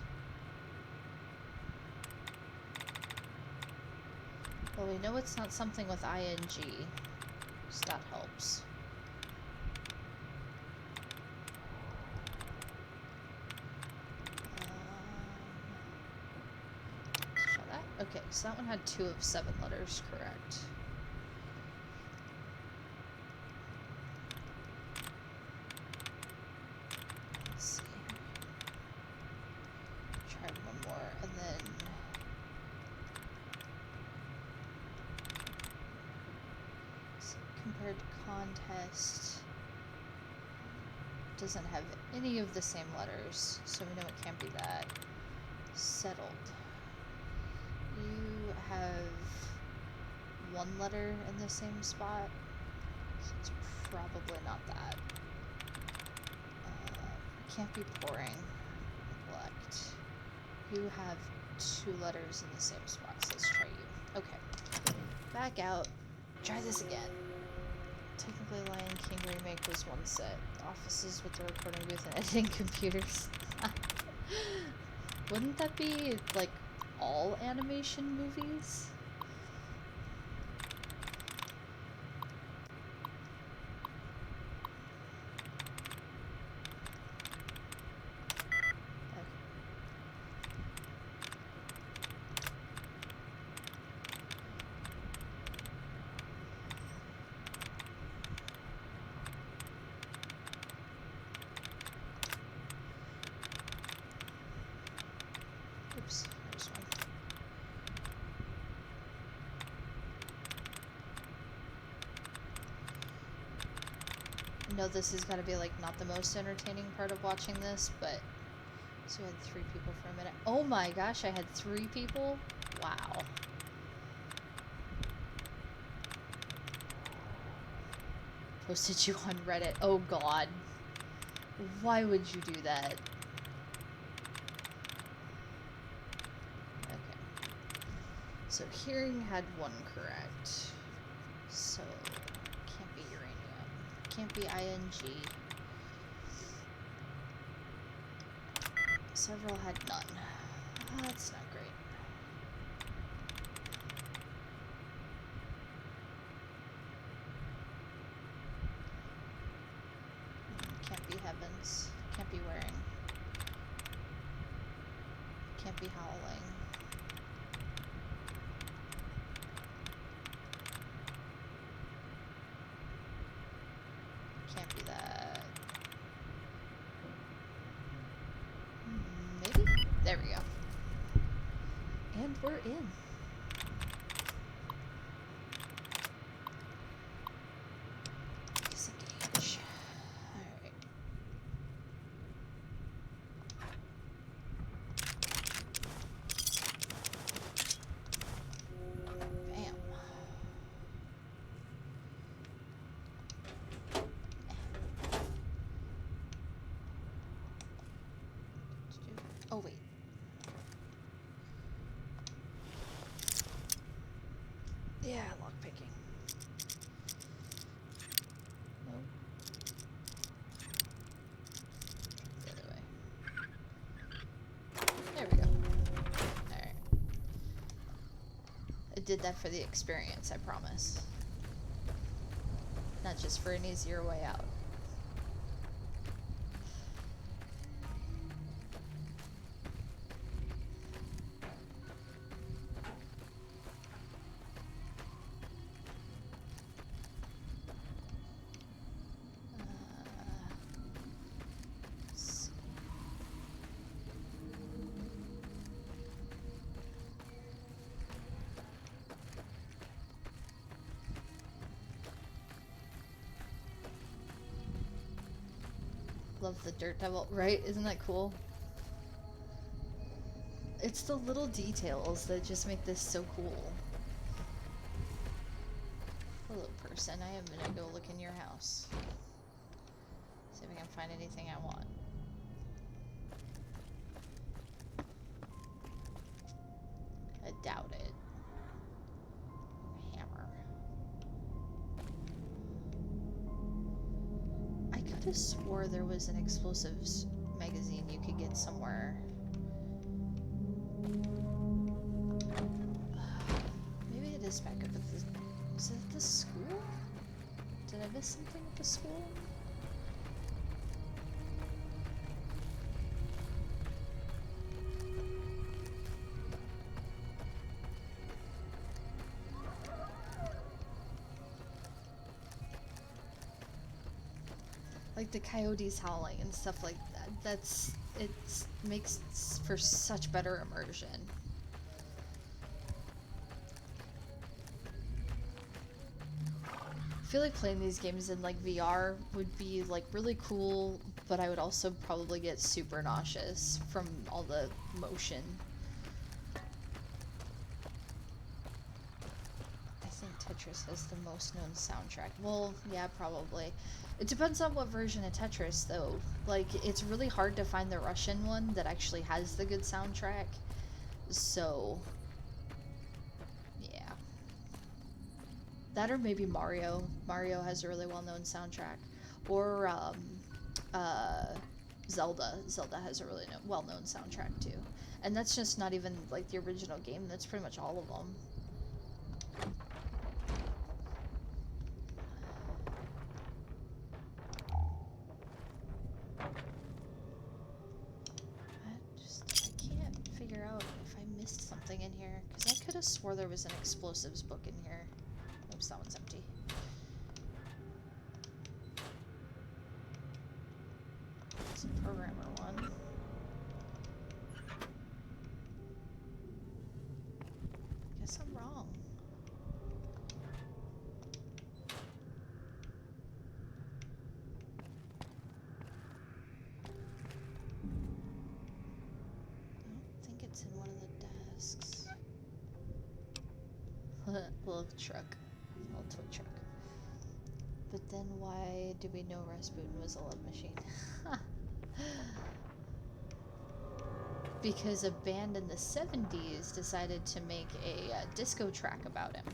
Well, we know it's not something with ing, so that helps. Okay, so that one had 2 of 7 letters, correct. Let's see. Try one more, and then... So compared to contest, doesn't have any of the same letters, so we know it can't be that. Settled. You have 1 letter in the same spot, so it's probably not that. Can't be pouring. Neglect. You have 2 letters in the same spot, so let's try you. Okay. Back out. Try this again. Technically, Lion King remake was 1 set. Offices with the recording booth and editing computers. Wouldn't that be, like, all animation movies? Oops, there's one. I know this is gonna be like not the most entertaining part of watching this, but so I had 3 people for a minute. Oh my gosh, I had 3 people? Wow. Posted you on Reddit. Oh god. Why would you do that? Okay. So hearing had 1 correct. So can't be uranium. Can't be ing. Several had none. That's not great. Can't be heavens. Can't be wearing. Can't be howling. Can't be that. Maybe? There we go. And we're in. Disengage. Alright. Bam. Oh, wait. Yeah, lockpicking. Nope. The other way. There we go. Alright. I did that for the experience, I promise. Not just for an easier way out. Love the dirt devil, right? Isn't that cool? It's the little details that just make this so cool. Hello, person. I am gonna go look in your house. See if I can find anything I want. I doubt it. Hammer. I could have swore there was an explosives magazine you could get somewhere. Maybe it is back up at the... Is it at the school? Did I miss something at the school? Like the coyotes howling and stuff like that. It makes for such better immersion. I feel like playing these games in like VR would be like really cool, but I would also probably get super nauseous from all the motion. I think Tetris has the most known soundtrack. Well, yeah, probably. It depends on what version of Tetris, though. Like, it's really hard to find the Russian one that actually has the good soundtrack. So, yeah. That or maybe Mario. Mario has a really well-known soundtrack. Or, Zelda. Zelda has a really well-known soundtrack, too. And that's just not even, like, the original game. That's pretty much all of them. Something in here, because I could have swore there was an explosives book in here. Oops, that one's empty. It's a programmer one. Guess I'm wrong. I don't think it's in one of the desks. Little truck. Little toy truck. But then why do we know Rasputin was a love machine? Because a band in the 70s decided to make a disco track about him.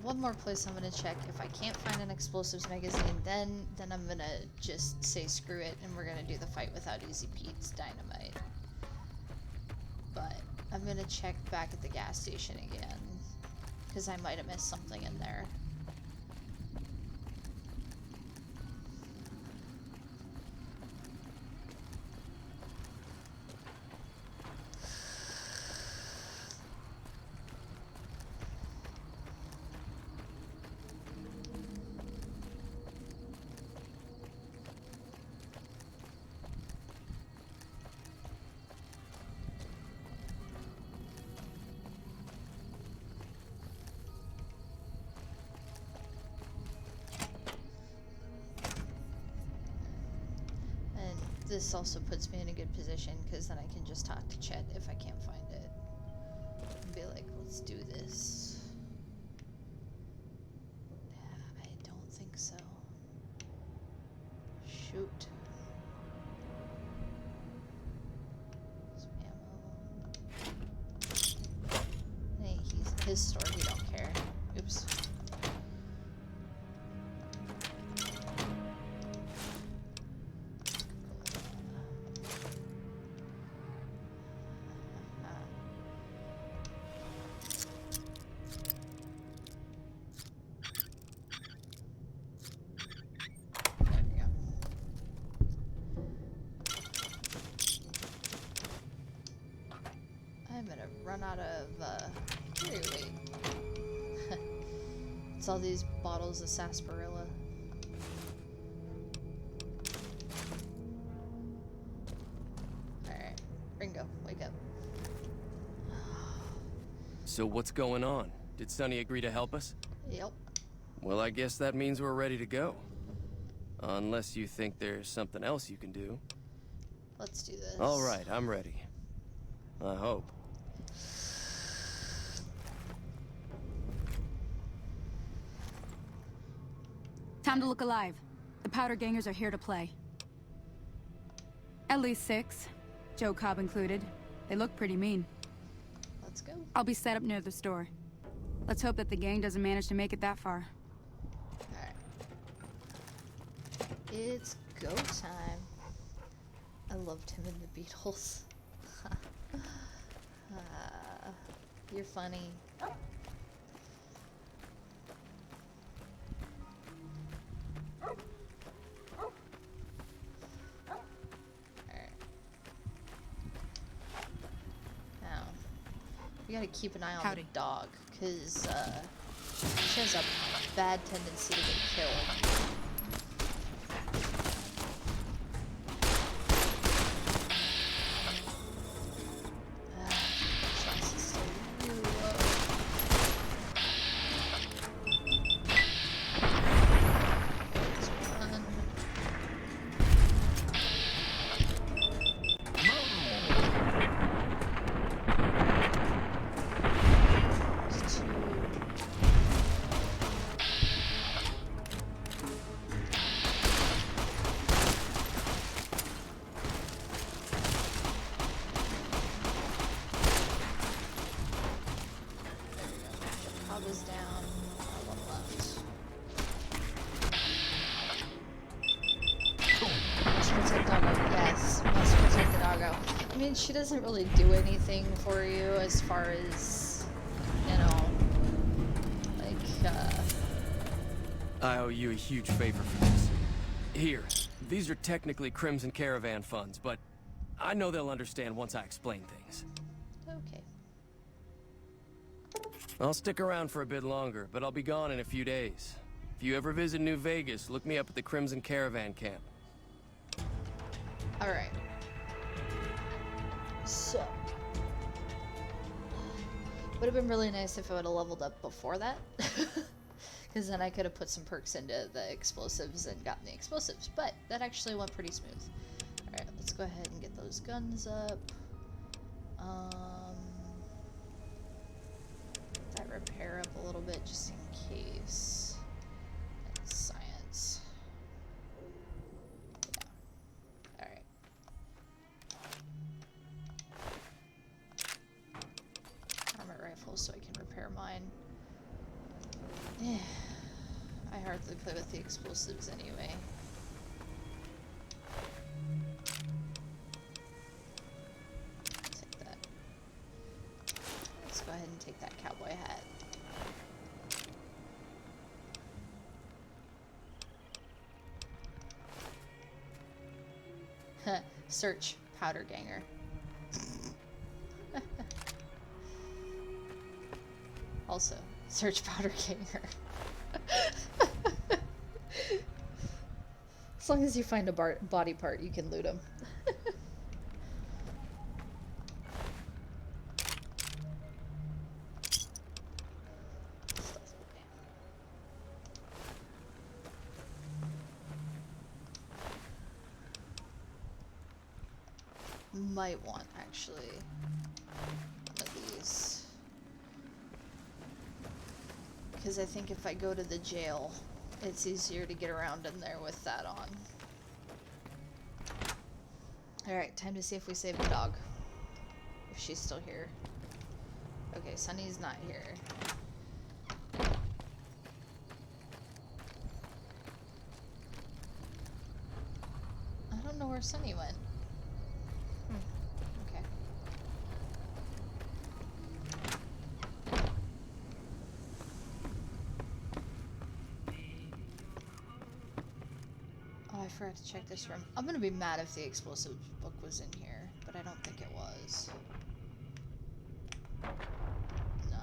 One more place I'm gonna check. If I can't find an explosives magazine, then I'm gonna just say screw it and we're gonna do the fight without Easy Pete's dynamite. But I'm gonna check back at the gas station again, because I might have missed something in there. This also puts me in a good position because then I can just talk to Chet if I can't find it. And be like, let's do this. I don't think so. Shoot. Some ammo. Hey, he's his store, he don't care. Oops. I'm gonna run out of, wait. It's all these bottles of sarsaparilla. Alright, Ringo, wake up. So what's going on? Did Sonny agree to help us? Yep. Well, I guess that means we're ready to go. Unless you think there's something else you can do. Let's do this. All right, I'm ready. I hope. Time to look alive. The powder gangers are here to play. At least 6, Joe Cobb included. They look pretty mean. Let's go. I'll be set up near the store. Let's hope that the gang doesn't manage to make it that far. Alright. It's go time. I loved him in the Beatles. You're funny. We gotta keep an eye on the dog, because she has a bad tendency to get killed. Chances still really low. Let's run. Is down. One left. Must protect doggo. Yes, must protect the doggo. I mean, she doesn't really do anything for you as far as, you know, like, I owe you a huge favor for this. Here, these are technically Crimson Caravan funds, but I know they'll understand once I explain things. Okay. I'll stick around for a bit longer, but I'll be gone in a few days. If you ever visit New Vegas, look me up at the Crimson Caravan camp. Alright. So. Would have been really nice if I would have leveled up before that. Because then I could have put some perks into the explosives and gotten the explosives. But that actually went pretty smooth. Alright, let's go ahead and get those guns up. That repair up a little bit just in case. And science. Yeah. Alright. Armor rifle so I can repair mine. Yeah. I hardly play with the explosives anyway. Take that. Let's go ahead and take that cowboy hat. Search powder ganger. Also, search powder ganger. As long as you find a body part, you can loot them. might want, actually, one of these. Because I think if I go to the jail, it's easier to get around in there with that on. Alright, time to see if we save the dog. If she's still here. Okay, Sunny's not here. I don't know where Sunny went. Okay. Oh, I forgot to check this room. I'm gonna be mad if the explosive book was in here, but I don't think it was. No.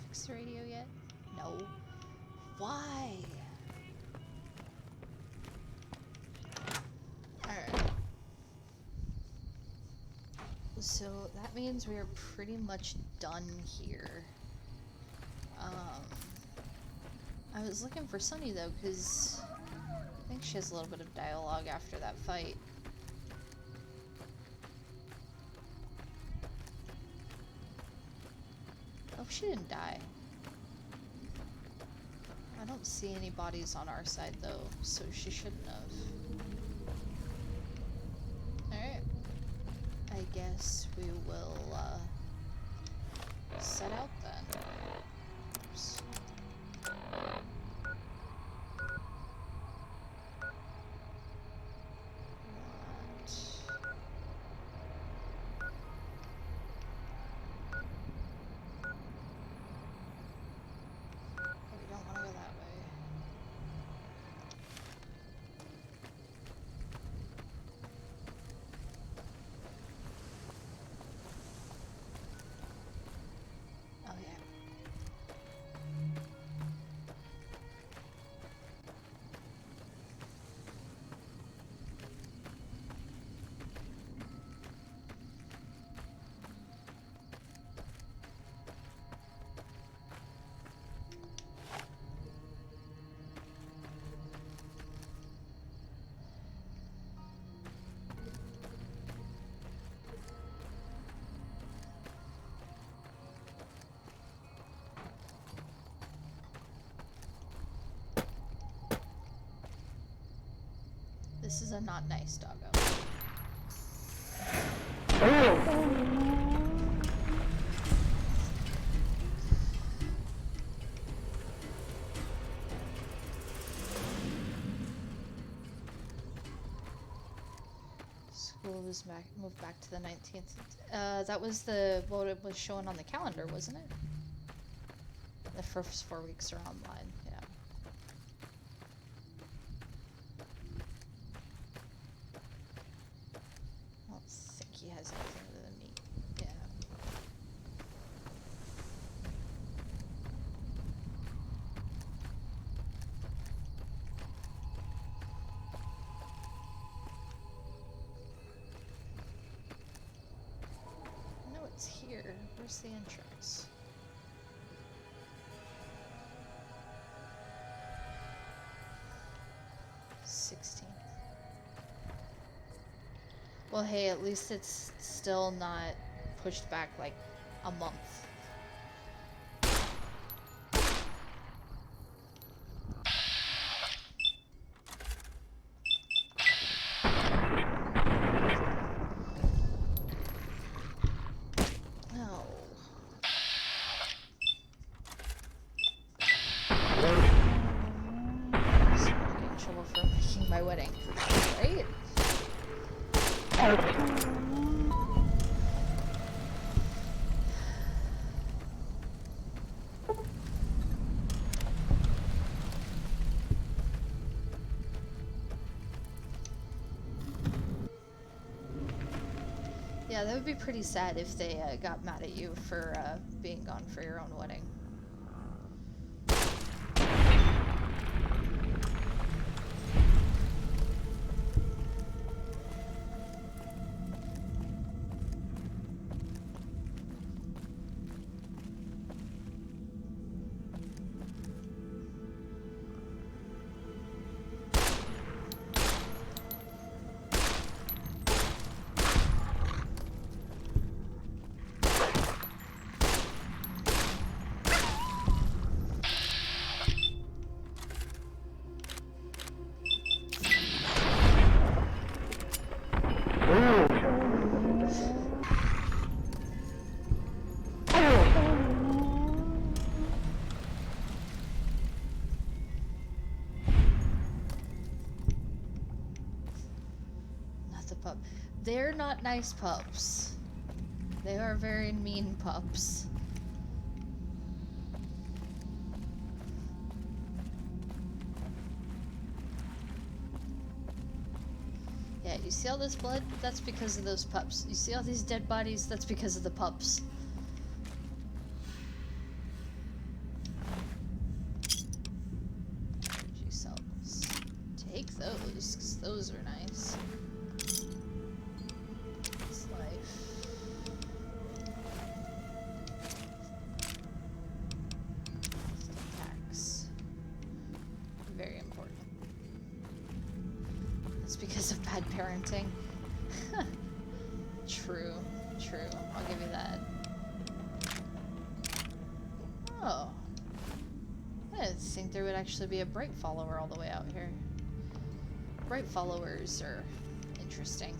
Fix the radio yet? No. Why? Alright. So that means we are pretty much done here. I was looking for Sunny though, because I think she has a little bit of dialogue after that fight. Oh, she didn't die. I don't see any bodies on our side though, so she shouldn't have. Alright. I guess we will set out then. Oops. We don't want to go that way. Oh yeah. This is a not nice doggo. School was back, moved back to the 19th. That was what it was showing on the calendar, wasn't it? The first 4 weeks are online, yeah. I don't think he has anything other than meat. Yeah. No, it's here. Where's the entrance? Well, hey, at least it's still not pushed back like a month. No. I'm gonna get in trouble for making my wedding, right? Yeah, that would be pretty sad if they got mad at you for being gone for your own wedding. They're not nice pups. They are very mean pups. Yeah, you see all this blood? That's because of those pups. You see all these dead bodies? That's because of the pups. Energy cells. Take those, 'cause those are nice. It's life. Attacks. Very important. It's because of bad parenting. True, true. I'll give you that. Oh. I didn't think there would actually be a bright follower all the way out here. Bright followers are interesting.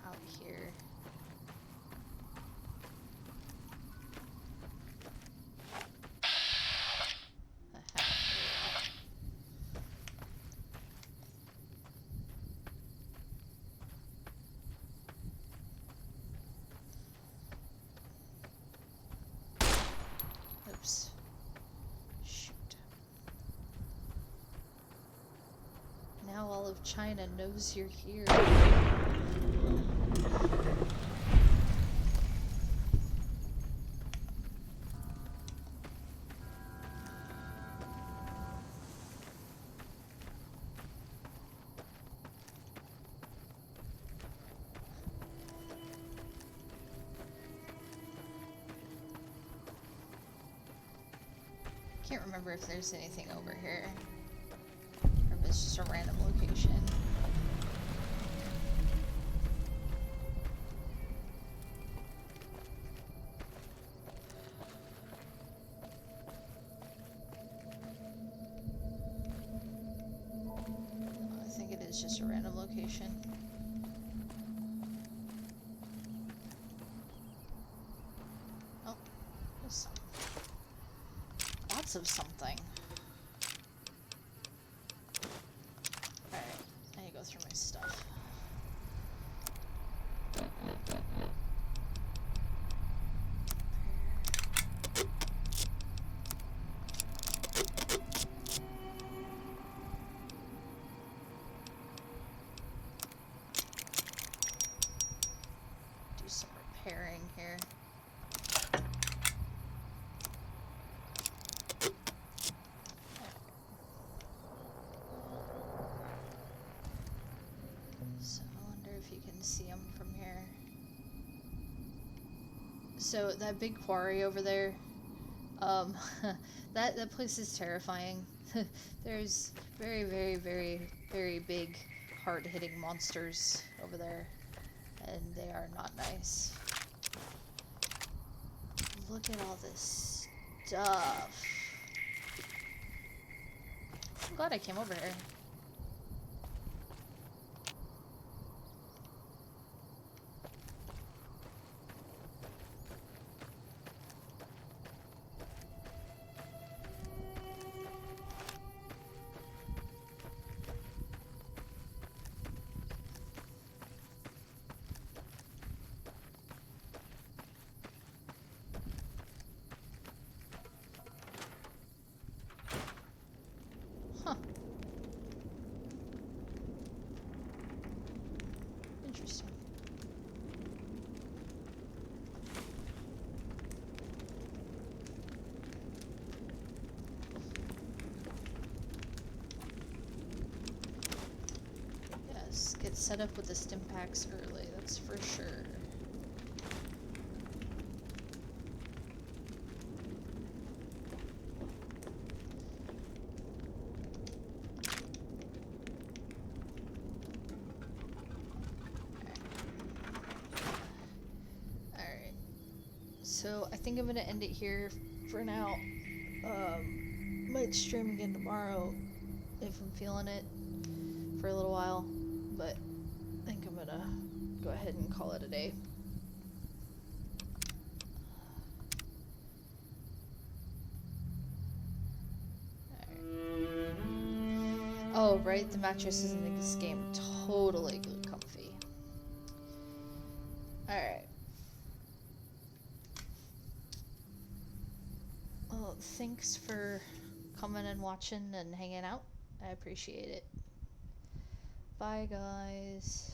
Out here. Oops. Shoot. Now all of China knows you're here. Can't remember if there's anything over here, or if it's just a random location. I think it is just a random location. Oh, there's some. Lots of something. Alright, I need to go through my stuff. Do some repairing here. So I wonder if you can see them from here. So that big quarry over there, that place is terrifying. There's very, very, very, very big, hard-hitting monsters over there, and they are not nice. Look at all this stuff. I'm glad I came over here. Huh. Interesting. Yes, get set up with the stim packs early, that's for sure. So I think I'm gonna end it here for now. Might stream again tomorrow if I'm feeling it for a little while, but I think I'm gonna go ahead and call it a day. Oh, right, the mattresses in this game totally good comfy. Alright. Well, thanks for coming and watching and hanging out. I appreciate it. Bye, guys.